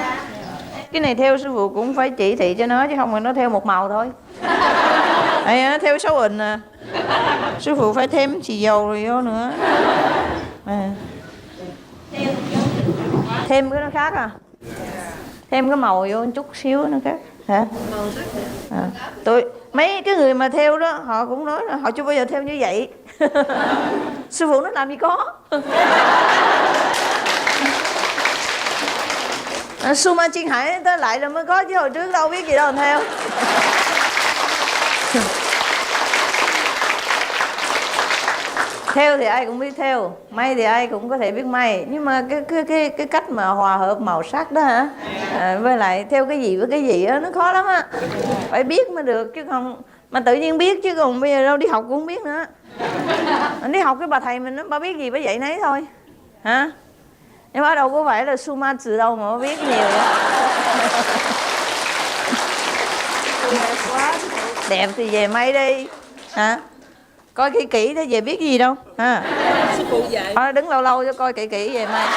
Cái này theo sư phụ cũng phải chỉ thị cho nó chứ không là nó theo một màu thôi. Nó theo số hình à. Sư phụ phải thêm xì dầu rồi vô nữa. Thêm cái nó khác à? Thêm cái màu vô chút xíu nữa khác hả? Mấy cái người mà theo đó họ cũng nói là họ chưa bao giờ theo như vậy. Sư phụ nó làm gì có. Suma Chiên Hải tới lại rồi mới có chứ hồi trước đâu biết gì đâu theo. Theo thì ai cũng biết theo, may thì ai cũng có thể biết may, nhưng mà cái cách mà hòa hợp màu sắc đó hả? Với lại theo cái gì với cái gì đó nó khó lắm á. Phải biết mới được chứ không mà tự nhiên biết chứ còn bây giờ đâu đi học cũng không biết nữa. Đi học cái bà thầy mình nó bà biết gì bà dạy nấy thôi. Hả? Nhưng mà đâu có phải là Suma từ đâu mà biết nhiều. Đẹp thì về may đi. Hả? Coi kỹ thế về biết gì đâu. Ha. Đứng lâu lâu cho coi kỹ về may.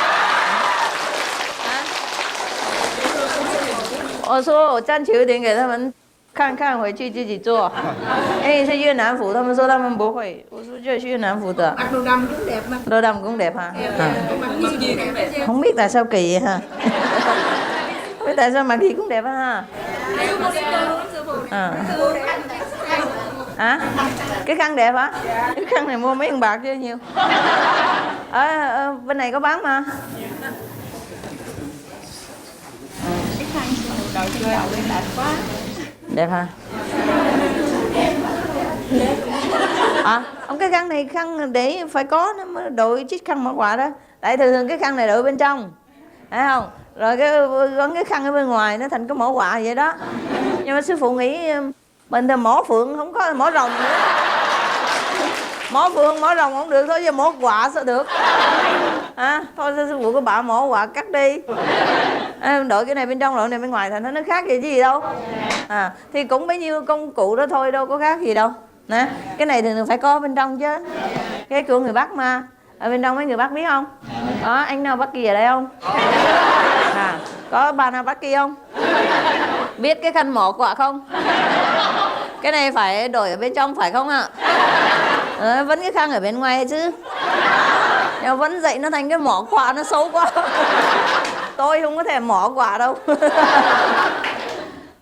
我说我暂求一点给他们看看，回去自己做。是越南服，他们说他们不会。我说这是越南服的。Đồ đầm cũng đẹp mà. Đồ đầm cũng đẹp hả? Không biết tại sao kỳ vậy ha. Không biết tại sao mặc gì cũng đẹp ha. Hả? Cái khăn đẹp hả? Cái khăn này mua mấy đồng bạc chứ nhiều. Ở bên này có bán mà. trên đầu lên đẹp quá. Đẹp hả? Ông cái khăn này khăn để phải có nó mới đội chiếc khăn mỏ quạ đó. Tại thường cái khăn này đội bên trong, thấy không? Rồi cái khăn ở bên ngoài nó thành cái mỏ quạ vậy đó. Nhưng mà sư phụ nghĩ mình thì mỏ phượng không có mỏ rồng nữa. Mỏ phượng mỏ rồng không được thôi, chứ mỏ quạ sao được? Thôi sư phụ có bảo mỏ quạ cắt đi. Đội cái này bên trong, đội cái này bên ngoài thành nó khác gì chứ gì đâu. Thì cũng bấy nhiêu công cụ đó thôi, đâu có khác gì đâu. Nè, cái này thì phải có bên trong chứ. Cái của người Bắc mà. Ở bên trong mấy người Bắc biết không? Có anh nào Bắc kia ở đây không? Có bà nào Bắc kia không? Biết cái khăn mỏ quạ không? Cái này phải đổi ở bên trong phải không ạ? Vẫn cái khăn ở bên ngoài chứ. Nhưng mà vẫn dậy nó thành cái mỏ quạ, nó xấu quá. Tôi không có thể mỏ quạ đâu.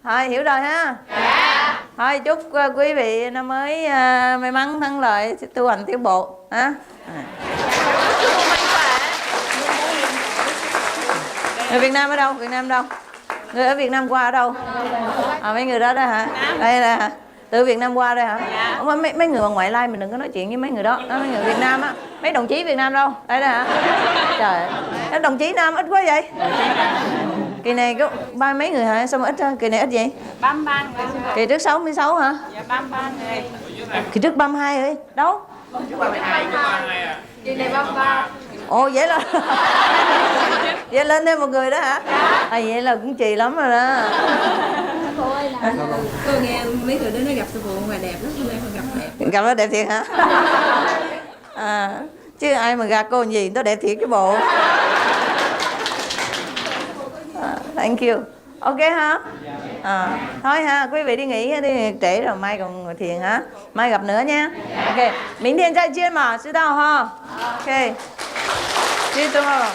Thôi hiểu rồi ha. Thôi chúc quý vị năm mới may mắn thắng lợi, tu hành tiến bộ ha. Người Việt Nam ở đâu? Việt Nam đâu? Người ở Việt Nam qua ở đâu? Mấy người đó đó hả? Đây là hả? Từ Việt Nam qua đây hả? Mấy người ngoại lai mình đừng có nói chuyện với mấy người đó. Mấy người Việt Nam á. Mấy đồng chí Việt Nam đâu? Đây đó hả? Trời, các đồng chí Nam ít quá vậy? Kỳ này có ba mấy người hả? Sao mà ít hơn? Kỳ này ít vậy?
33 người.
Kỳ trước 66 hả?
Dạ 33 người.
Kỳ trước 32 rồi. Đâu?
Kỳ này 33.
Ồ vậy là vậy lên thêm một người đó hả? Vậy là cũng chì lắm rồi đó.
Cô nghe mấy người đó nó gặp sư phụ ngoài đẹp lắm, hôm nay còn gặp đẹp.
Gặp nó đẹp thiệt hả? Chứ ai mà gạt cô gì nó đẹp thiệt cái bộ. Thank you. Ok ha? Thôi ha, quý vị đi nghỉ đi, trễ rồi mai còn ngồi thiền hả? Mai gặp nữa nha. Ok,明天再见嘛，知道哈？ Ok. See you tomorrow.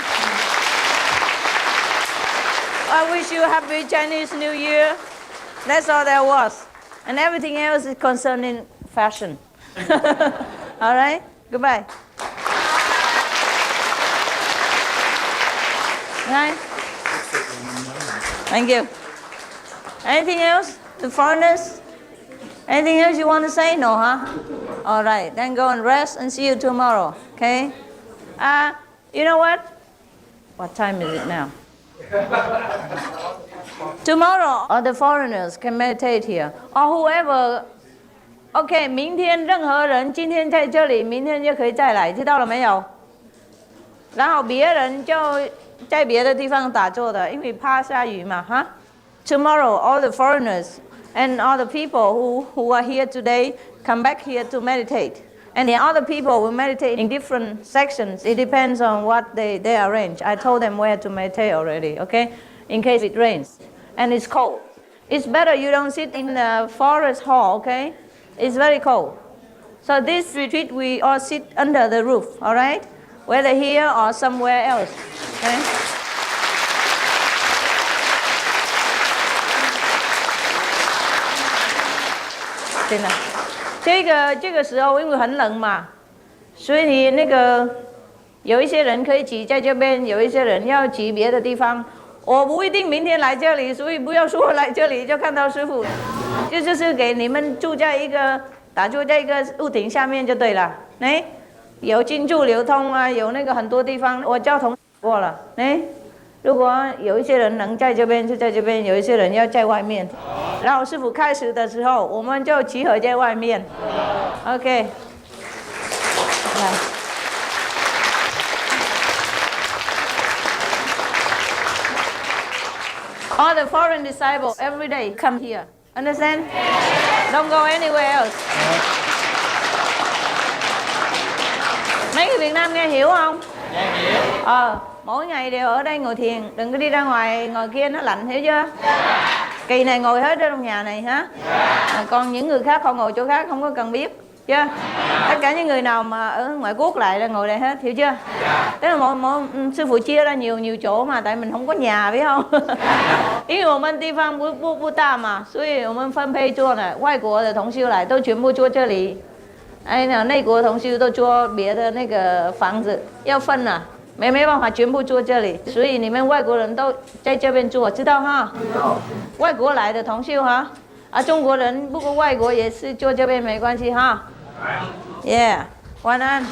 I wish you a happy Chinese New Year. That's all there was. And everything else is concerning fashion. All right? Goodbye. Right? Thank you. Anything else? The foreigners? Anything else you want to say? No, huh? All right. Then go and rest and see you tomorrow. Okay? You know what? What time is it now? Tomorrow, all the foreigners can meditate here. Or whoever. OK, 明天任何人今天在这里，明天就可以再来，知道了没有？然后别人就在别的地方打坐的，因为怕下雨嘛，哈。Tomorrow, all the foreigners and all the people who are here today come back here to meditate. And the other people will meditate in different sections. It depends on what they arrange. I told them where to meditate already, okay? In case it rains and it's cold. It's better you don't sit in the forest hall, okay? It's very cold. So this retreat, we all sit under the roof, all right? Whether here or somewhere else, okay? 真的，这个时候因为很冷嘛，所以那个有一些人可以挤在这边，有一些人要挤别的地方。我不一定明天来这里，所以不要说来这里就看到师父，就是给你们住在一个打坐在一个屋顶下面就对了。哎，有进驻流通啊，有那个很多地方我交通过了。哎。如果有一些人能在这边就在这边，有一些人要在外面。然后师父开始的时候，我们就集合在外面。OK， 来。All the foreign disciples every day come here. Understand? Don't go anywhere else. Mấy người Việt Nam nghe hiểu không? Hiểu. Mỗi ngày đều ở đây ngồi thiền, đừng có đi ra ngoài ngồi kia nó lạnh, hiểu chưa? Kỳ này ngồi hết ở trong nhà này hả? Còn những người khác họ ngồi chỗ khác không có cần biết, chưa? Tất cả những người nào mà ở ngoại quốc lại là ngồi đây hết, hiểu chưa? Tức là mỗi sư phụ chia ra nhiều chỗ mà tại mình không có nhà biết không? 因为我们地方不大嘛，所以我们分配坐呢，外国的同修来都全部坐这里，哎，内国同修都坐别的那个房子，要分啊。没办法全部坐这里，所以你们外国人都在这边坐，知道哈？外国来的同学哈，中国人不过外国也是坐这边没关系哈。Yeah， 晚安。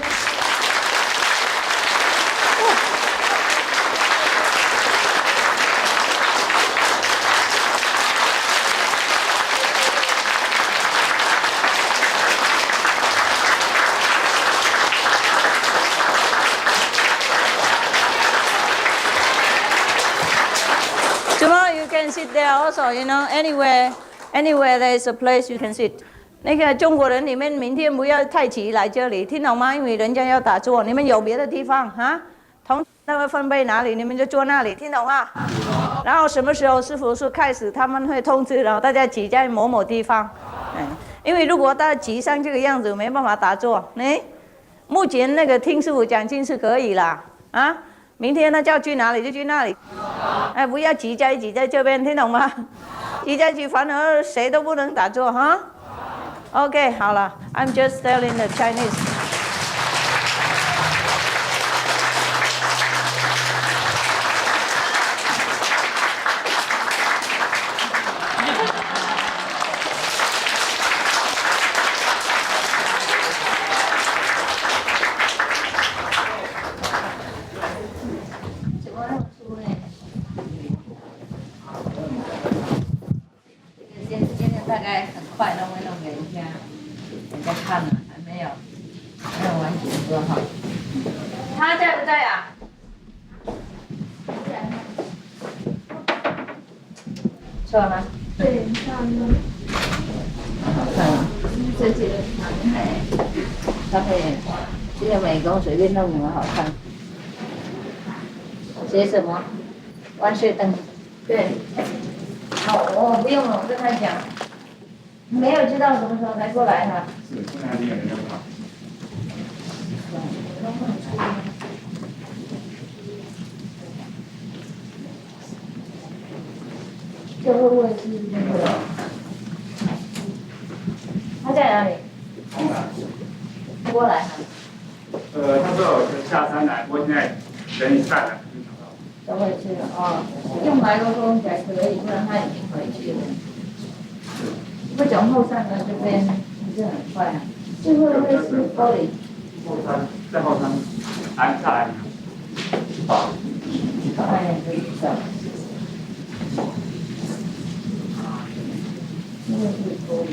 Tomorrow you can sit there also, you know, anywhere there is a place you can sit. 那个中国人，你们明天不要太齐来这里，听懂吗？因为人家要打坐，你们有别的地方哈？同那个分配哪里，你们就坐那里，听懂吗？然后什么时候师傅说开始，他们会通知，然后大家挤在某某地方。因为如果大家挤上这个样子，没办法打坐。目前那个听师傅讲经是可以啦，啊。明天呢，叫去哪里就去哪里，不要挤在这边，听懂吗？挤在一起反而谁都不能打坐哈。OK， 好了 ，I'm just telling the Chinese。大概很快都会弄给人家看了，还没有完全说好。他在不在啊？错了吗？
对，上了。
好看啊！这几个他可以，这个美工随便弄什么好看。写什么？万岁灯。对。好，我不用了，我跟他讲。没有知道什么时候才过来哈。是，现在还没有人要就会问是那个，他在哪里？过来哈。
他说下山来，我现在人一下来就找到。
都回去了哦，用麦克风才可以，不然他已经回去了。不从后山的这边不是很快啊？这会不会是玻璃？
后山，在后山，来下来。好。
哎，可以走。这个是玻璃。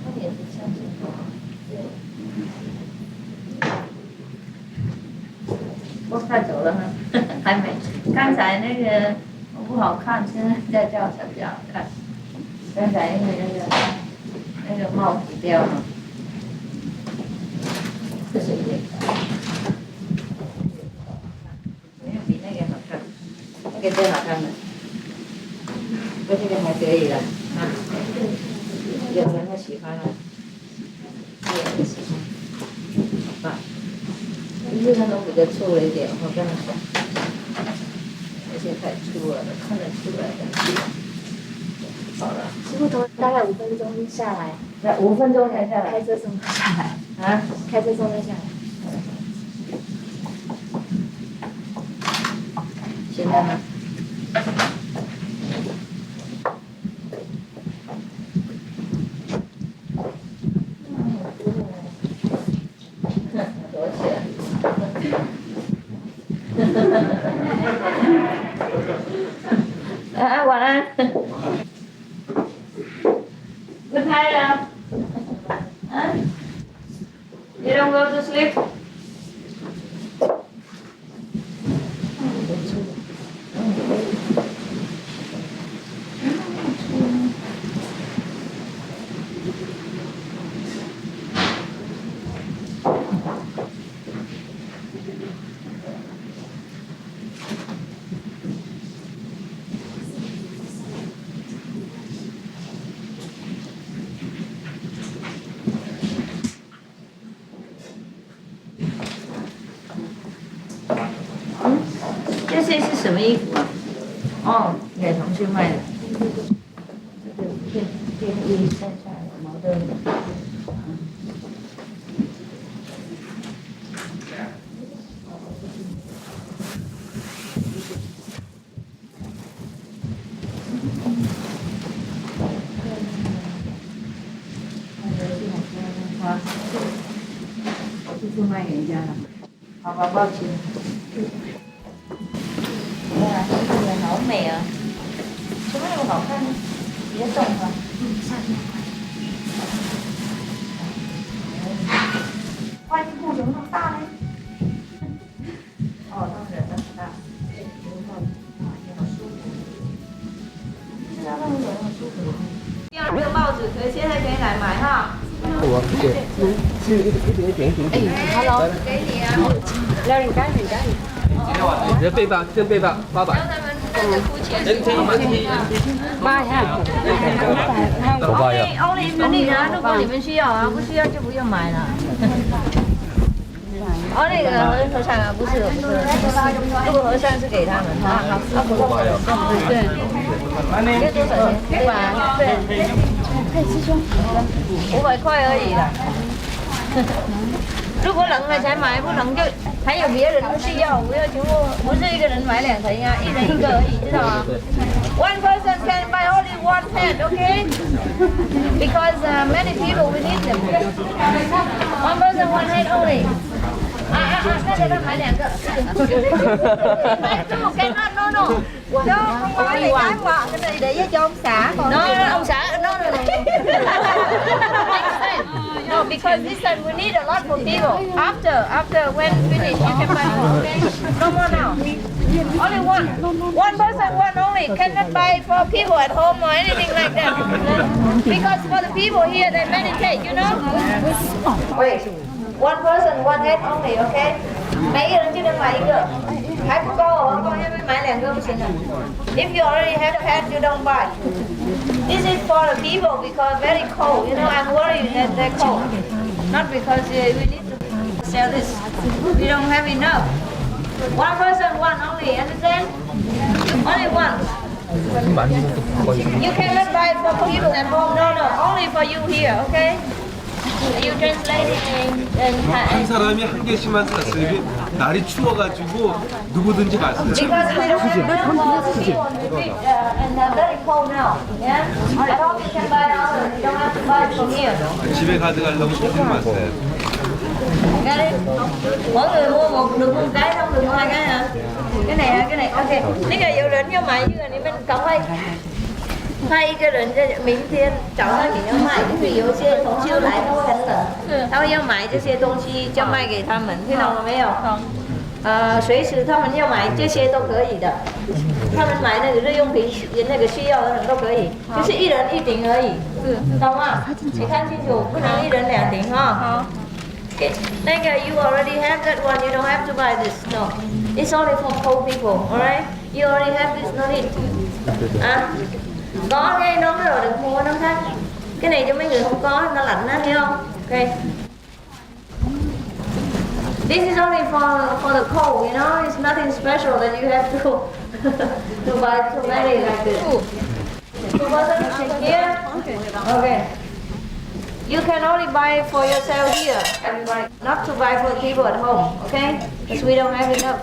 它也是像这个。我快走了呢，还没。刚才那个不好看，现在在教才比较好看。刚才因为那个帽子掉了，这是一个，没有比那个好看，那个最好看的，不过这个还可以了啊。有人会喜欢了，有人喜欢，好吧。这个弄比较粗了一点，我跟你说，而且太粗了，看得出来的。好了，
师傅从大概5分钟下来，
那5分钟才下来，
开车送他下来啊，开车送他下来。
现在呢？躲起来。晚安。Good night. You don't go to sleep? 这些是什么衣服啊？哦，给同学卖的。这个便衣晒下来的。是卖给人家的，好吧，抱歉。哇，这个人好美啊！怎么那么好看呢？比较重吧？下面。花衣布怎么那么大呢？哦，当然很大。好舒服。不知道那么远很舒服。第二个帽子现在可以来买哈。
我谢谢，是一点。
Hello，给你啊。两人干。
你的背包，正背包800。
Only if you need 啊，如果你们需要啊，不需要就不用买了。哦，那个和尚啊，不是，如果和尚是给他们啊，对，要多少钱？500，对，可以师兄，500块而已啦。如果冷了才买，不冷就还有别人需要，不要全部不是一个人买2层啊，一人一个而已，知道吗 ？One person can buy only one hat, okay? Because many people will need them. One person one hat only. 那给他买2个。买2 cannot, no. Cho không có gì cái mà cái này để với cho ông xã còn. No, ông xã, no. No, because this time we need a lot for people. After when finish, you can buy more, okay? No more now. Only one. One person, one only. Cannot buy for people at home or anything like that. Because for the people here, they meditate, you know? Wait. One person, one head only, okay? 每个人就能买一个，还不够哦，光要买2个不行的。If you already have pet, you don't buy. This is for the people because very cold. You know, I'm worried that they're cold. Not because we need to sell this. We don't have enough. One person, one only. Understand? Only one. You cannot buy for people at home. No. Only for you here, okay? You translate it
한 사람이 한 개씩만 샀어요. 이게 날이 추워가지고 누구든지 갈 수 있어요.
Because we don't have enough for people in the street and very cold now. Yeah? At home you can buy others. You don't have to buy from here.
집에 가져가려고 사지 마세요.
Got it? Mỗi người mua được một cái không được mua 2 cái hả? Cái này, ok. 那个有人要买一个，你们赶快派一个人在明天早上你要卖，就是有一些同修来，他会很冷，他会要买这些东西，就卖给他们，听懂了没有？随时他们要买这些都可以的，他们买那个日用品，那个需要的都可以，就是1人1顶而已，懂吗？你看清楚，不能1人2顶哈。Okay. 那个 you already have that one, you don't have to buy this. No, it's only for cold people. Alright, you already have this, no need. Có cái nón rồi đừng mua nón khác. Cái này cho mấy người không có, nó lạnh á, hiểu không? Okay. This is only for the cold, you know. It's nothing special that you have to buy too many like this. Two person here. Okay. You can only buy for yourself here, and not to buy for people at home, okay? Because we don't have enough.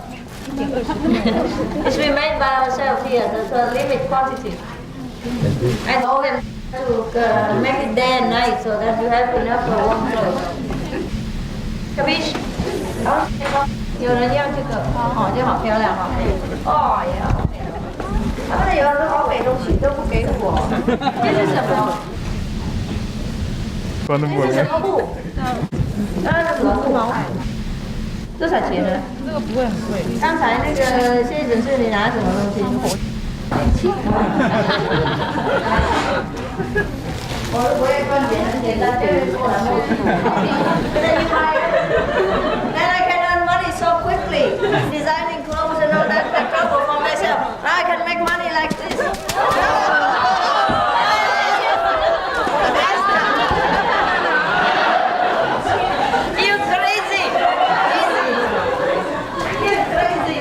It's we made by ourselves here. There's a limit quantity. I told them to make it day and night so that you have enough for one clothes. Capiche? Nhiều là gieo chưa cực, họ cho họ khéo làm họ. Yeah. 他们有人好给东西都不给我，这是什么？这是什么布？什么布？多少钱呢？这个不会很贵。刚才那个谢诊室你拿什么东西？我也观点很简单，就是做栏目。Then I can earn money so quickly, designing clothes and all that. The trouble for myself. Now I can make money like this. You crazy? You crazy?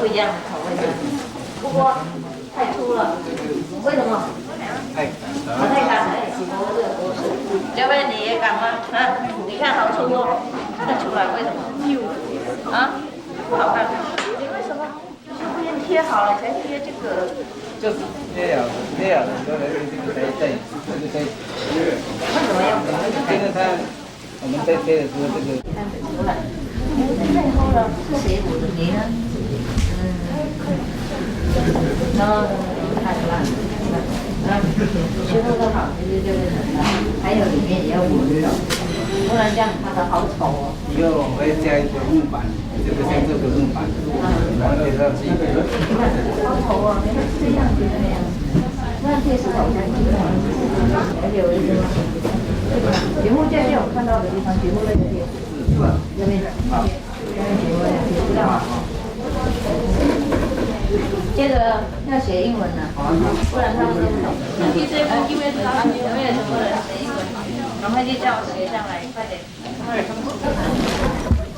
不一样的口味的，不过太粗了，为什么？太干了，不是，要不然你也敢吗？啊，你看好粗哦，看得出来为什么？啊，不好看，你为什么？不先贴好了才贴这个？
就是贴了，对，
为什么要
这个它，我们在贴的时候这个。
看得出来，背后呢是谁舞的你呢？然后看了。学的都好，还有里面也要舞的，不然这样看着好丑哦。
以后我会加一个木板，这个像这个木板，然后贴上去。
好丑哦，你看这样子的呀，那贴石头才一样。还有一个节目界面我看到的地方，节目那个地方，这边，节目那个知道吗？接着要写英文了，不然他们都不懂。因为什么人写英文，赶快去叫我写上来，快点。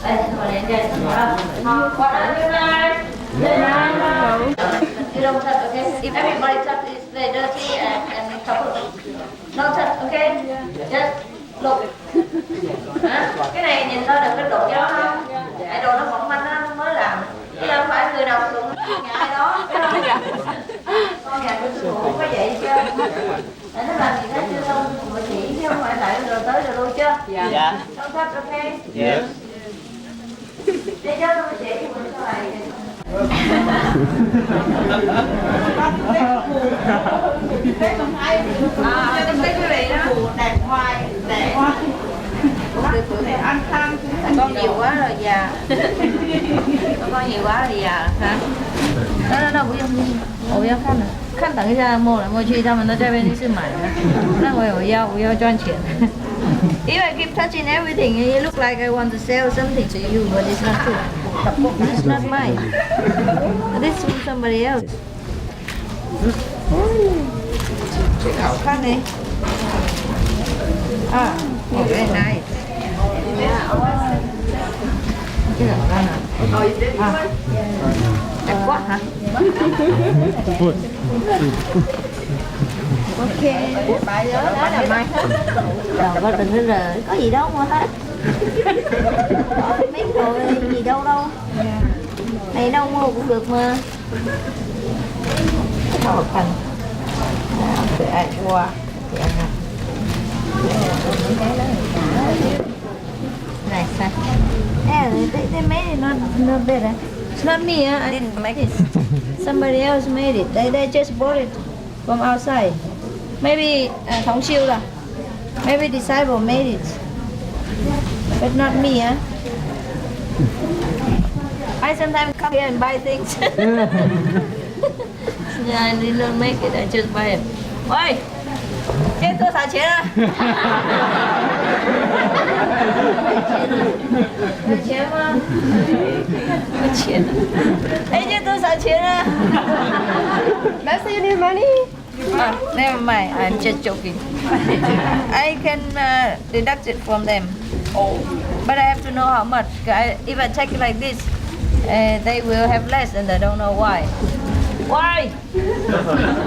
哎，什么人家什么了？好，我来这来。You don't touch, okay? If everybody touch, it's very dirty and couple. No touch, okay? Just look. Cái này nhìn nó đừng có đổ gió không? Cái đồ nó mỏng manh nó mới làm. Chứ không phải người nào cũng nhà ai đó. Con nhà của sư phụ có vậy chưa? Để nó làm gì đó chưa xong mà chỉ chứ không phải lại rồi tới rồi luôn chưa? Dạ. Don't touch, okay?
Yes.
Đi chứ nó chỉ cho mình sau này. Trong cái quý vị đó đẹp hoài, đẹp hoài. Con nhiều quá rồi già. Con nhiều quá rồi già hả? No, 不用，我要看了，看等一下摸来摸去，他们都在边是买的，那我要赚钱。If I keep touching everything, it look like I want to sell something to you, but it's not true. It's not mine. This is from somebody else. 好看呢。啊，very nice. 这个好看啊。啊。đẹp quá hả? Ok, bài đó là mai hết. Rồi có tình rồi, có gì đâu mà hết. Có miếng rồi gì đâu. Này đâu mua cũng được mà. Không cần. Để ai qua. Này sao? They made it not better. It's not me, I didn't make it. Somebody else made it. They just bought it from outside. Maybe Hsihu lah. Maybe disciple made it. But not me, huh? I sometimes come here and buy things. Yeah, I didn't make it. I just buy it. Oi! 这多少钱啊？有钱吗？有钱。哎，这多少钱啊 ？That's your money. Never mind. I'm just joking. I can deduct it from them. But I have to know how much. If I take it like this, they will have less, and I don't know why. Why?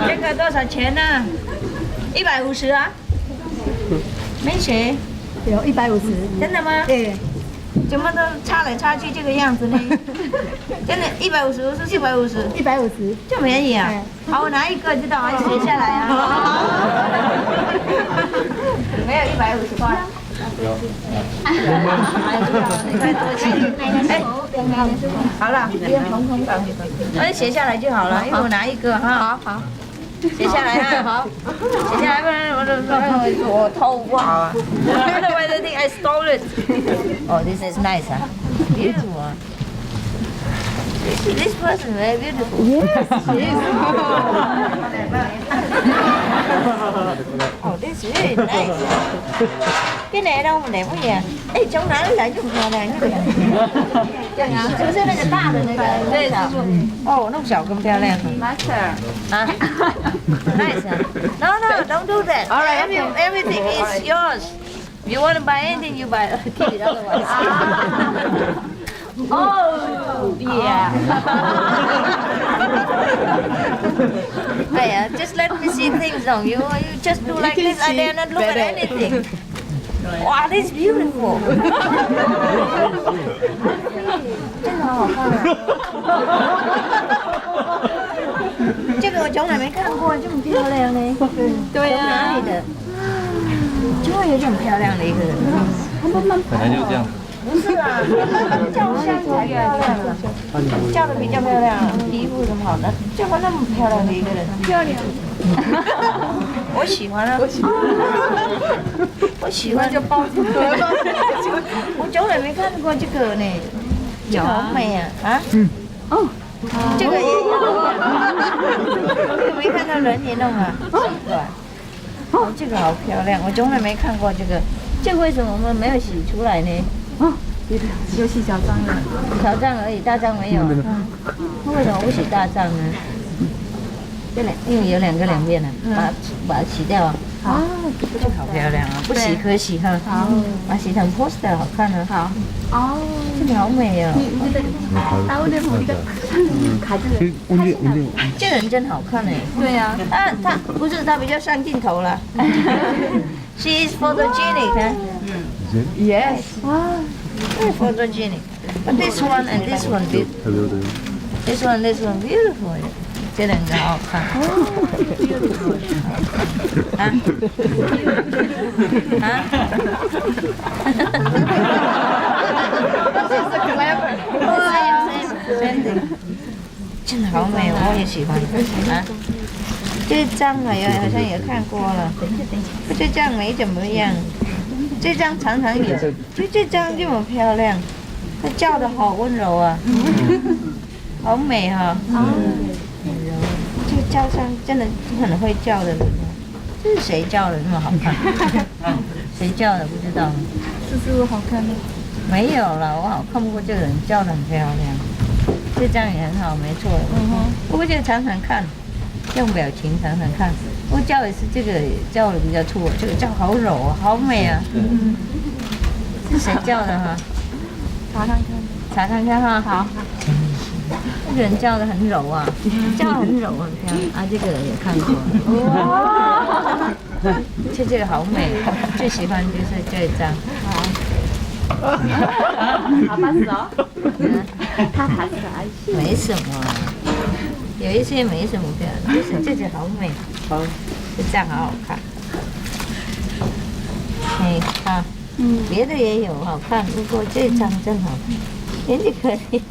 这个多少钱啊？150啊？没写。有150。真的吗？对。怎么都插来插去这个样子呢？真的150是450？150。这么便宜啊？好，我拿一个知道吗？写下来啊。没有150块。你快多钱？哎，好了，不用统搞。我写下来就好了，因为我拿一个哈。好。写下来啊！好，写下来，不然我偷不好啊。Otherwise, I think I stole it. Oh, this is nice, huh? Beautiful. This person very beautiful. Yes, she is. Oh, this is really nice. Cái này đâu mà đẹp quá nhỉ? Ê, chống nắng lại chút nào này. 就是那个大的那个，对，哦，那么小更漂亮。Master， 啊 ，nice. No, don't do that. All right, everything is yours. If you want to buy anything, you buy. Keep it otherwise. Oh, Yeah. Hey, just let me see things on you. You just do like this. I dare not look at anything. Wow, this is beautiful. 真的好好看啊！这个我从来没看过这么漂亮的。对啊，哪里的？就会有这么漂亮的一个人。
本来就这样。
不是啊，照相才漂亮了，照的比较漂亮，皮肤什么好的，这么那么漂亮的一个人，漂亮。我喜欢啊，我喜欢就抱着。我从来没看过这个呢，这个好美啊！啊？哦。这个也有，这个没看到人也弄啊，对吧？哦，这个好漂亮，我从来没看过这个，这为什么我们没有洗出来呢？哦，有洗小张了，小张而已，大张没有。那为什么不洗大张呢？因为有两边的，把它洗掉啊。啊，这个好漂亮啊！不洗可洗哈，把它洗成 poster 好看啊。好。哦，这个好美哦。这个人真好看哎。对呀。他不是他比较上镜头了。She is photogenic. Yes. Very photogenic. But this one and this one beautiful. This one beautiful. 这两个好看。真的好美，我也喜欢。啊，这张好像也看过了，这张没怎么样。这张常常有，就这张这么漂亮，她叫的好温柔啊，好美哈。这个叫声真的很会叫的人，这是谁叫的那么好看？谁叫的不知道。是不是好看吗？没有了，我好看不过这个人叫的很漂亮，这张也很好，没错。不过这个常常看，用表情常常看。我叫也是这个叫的比较粗，这个叫好柔啊，好美啊。是谁叫的哈？查看看哈。好。这个人叫的很柔啊，叫得很柔很漂亮啊，这个也看过。哇！这个好美，最喜欢就是这一张。好吧，他还是没什么，有一些没什么漂亮，就是这好美，这张好好看。哎，好，别的也有好看，不过这张真好看。眼睛可以，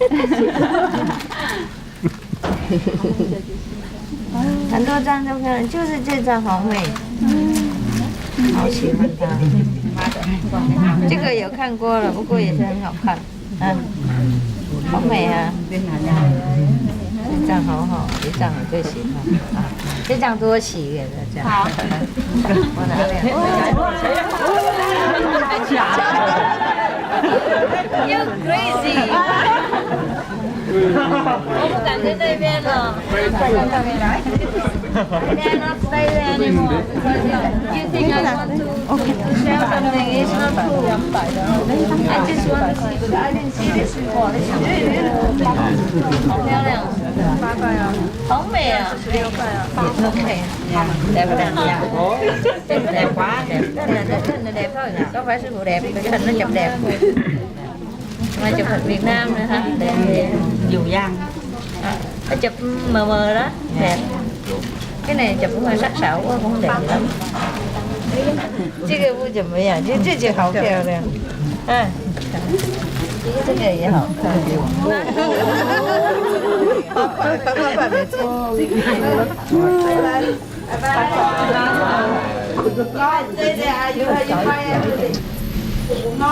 很多张都漂亮，就是这张好美，好喜欢它。这个有看过了，不过也是很好看，好美啊！这张好好，这张我最喜欢，这张多洗给大家。好，我拿You crazy！ 我不敢在那边了。I cannot stay there anymore because you think I want to share something. It's not true. I just want to see, but I didn't see this before. 好漂亮，好美啊！16塊啊，好美，đẹp không đẹp? Đẹp quá, đẹp. Hình là đẹp thôi, có phải sư phụ đẹp, cái hình nó chụp đẹp. Mà chụp hình Việt Nam nữa hả? Đẹp. Dù Giang. Nó chụp mờ mờ đó, đẹp. Cái này chụp cũng hơi sắc sảo quá, cũng không đẹp gì lắm. 这个不怎么样，这就好漂亮。这个也好看。没错。拜拜。拜拜。对对啊，有拍啊，ngon à.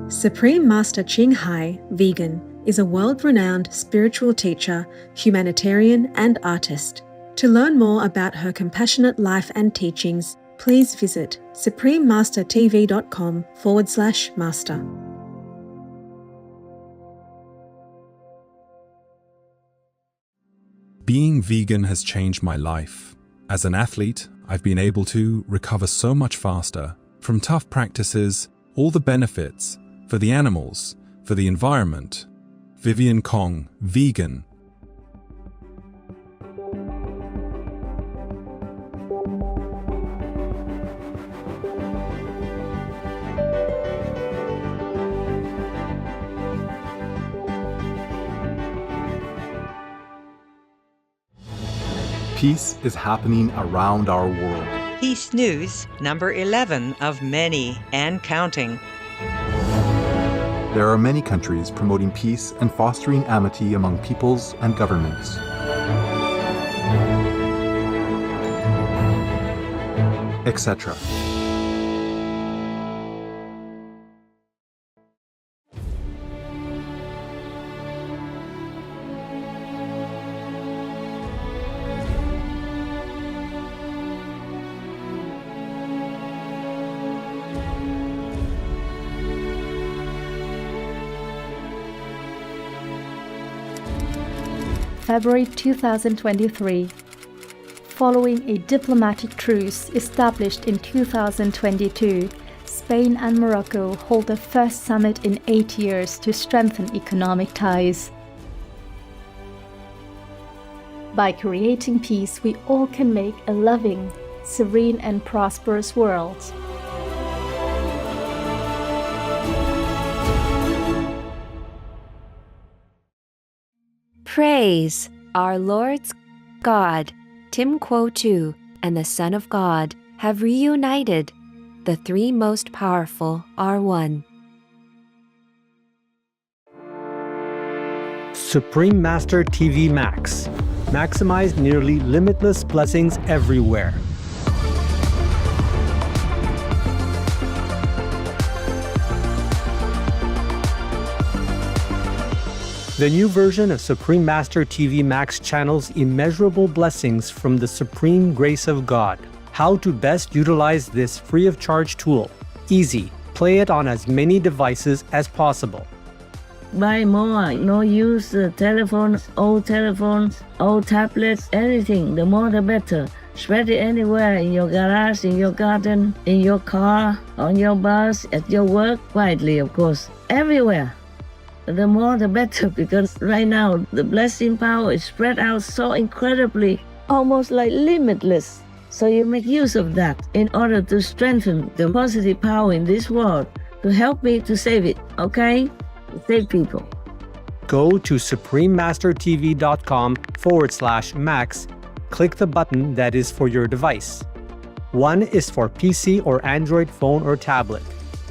Supreme Master Ching Hai, vegan, is a world-renowned spiritual teacher, humanitarian, and artist. To learn more about her compassionate life and teachings, please visit suprememastertv.com/master.
Being vegan has changed my life. As an athlete, I've been able to recover so much faster from tough practices, all the benefits for the animals, for the environment. Vivian Kong, vegan.
Peace is happening around our world.
Peace News, number 11 of many and counting.
There are many countries promoting peace and fostering amity among peoples and governments. Etc.
February 2023. Following a diplomatic truce established in 2022, Spain and Morocco hold the first summit in 8 years to strengthen economic ties. By creating peace, we all can make a loving, serene, and prosperous world.
Praise our Lord's God. Tim Quo-Tu and the Son of God have reunited. The three most powerful are one.
Supreme Master TV Max. Maximize nearly limitless blessings everywhere. The new version of Supreme Master TV Max channels immeasurable blessings from the supreme grace of God. How to best utilize this free of charge tool. Easy. Play it on as many devices as possible.
Buy more, no use telephones, old tablets, anything. The more the better. Spread it anywhere, in your garage, in your garden, in your car, on your bus, at your work, quietly of course. Everywhere. The more the better, because right now the blessing power is spread out so incredibly, almost like limitless. So you make use of that in order to strengthen the positive power in this world, to help me to save it, okay? To save people.
Go to suprememastertv.com/max. Click the button that is for your device. One is for PC or Android phone or tablet.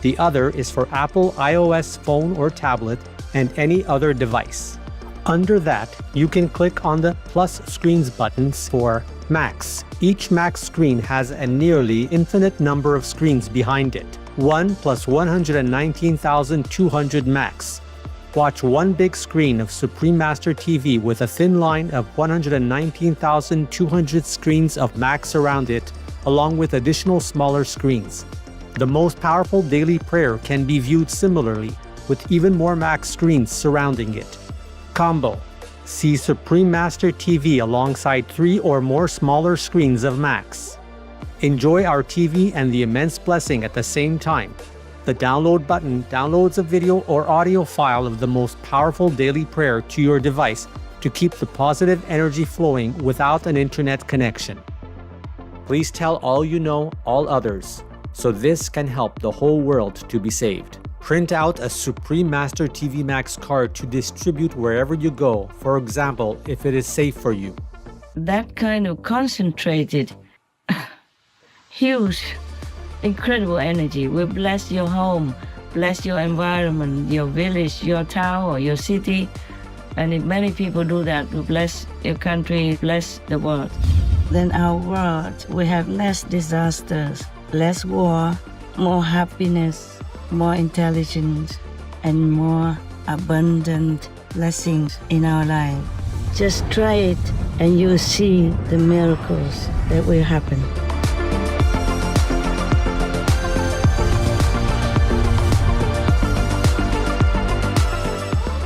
The other is for Apple iOS phone or tablet and any other device. Under that, you can click on the plus screens buttons for Max. Each Max screen has a nearly infinite number of screens behind it. 1 plus 119,200 Max. Watch one big screen of Supreme Master TV with a thin line of 119,200 screens of Max around it, along with additional smaller screens. The most powerful daily prayer can be viewed similarly, with even more Max screens surrounding it. Combo. See Supreme Master TV alongside 3 or more smaller screens of Max. Enjoy our TV and the immense blessing at the same time. The download button downloads a video or audio file of the most powerful daily prayer to your device to keep the positive energy flowing without an internet connection. Please tell all you know, all others, so this can help the whole world to be saved. Print out a Supreme Master TV Max card to distribute wherever you go, for example, if it is safe for you.
That kind of concentrated, huge, incredible energy will bless your home, bless your environment, your village, your town, or your city. And if many people do that, will bless your country, bless the world. Then our world will have less disasters, less war, more happiness, more intelligence, and more abundant blessings in our life. Just try it and you'll see the miracles that will happen.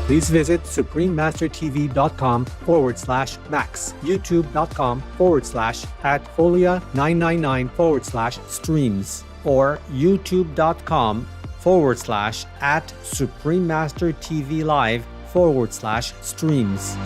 Please visit suprememastertv.com/max, youtube.com/@folia999/streams, or youtube.com/@suprememastertvlive/streams.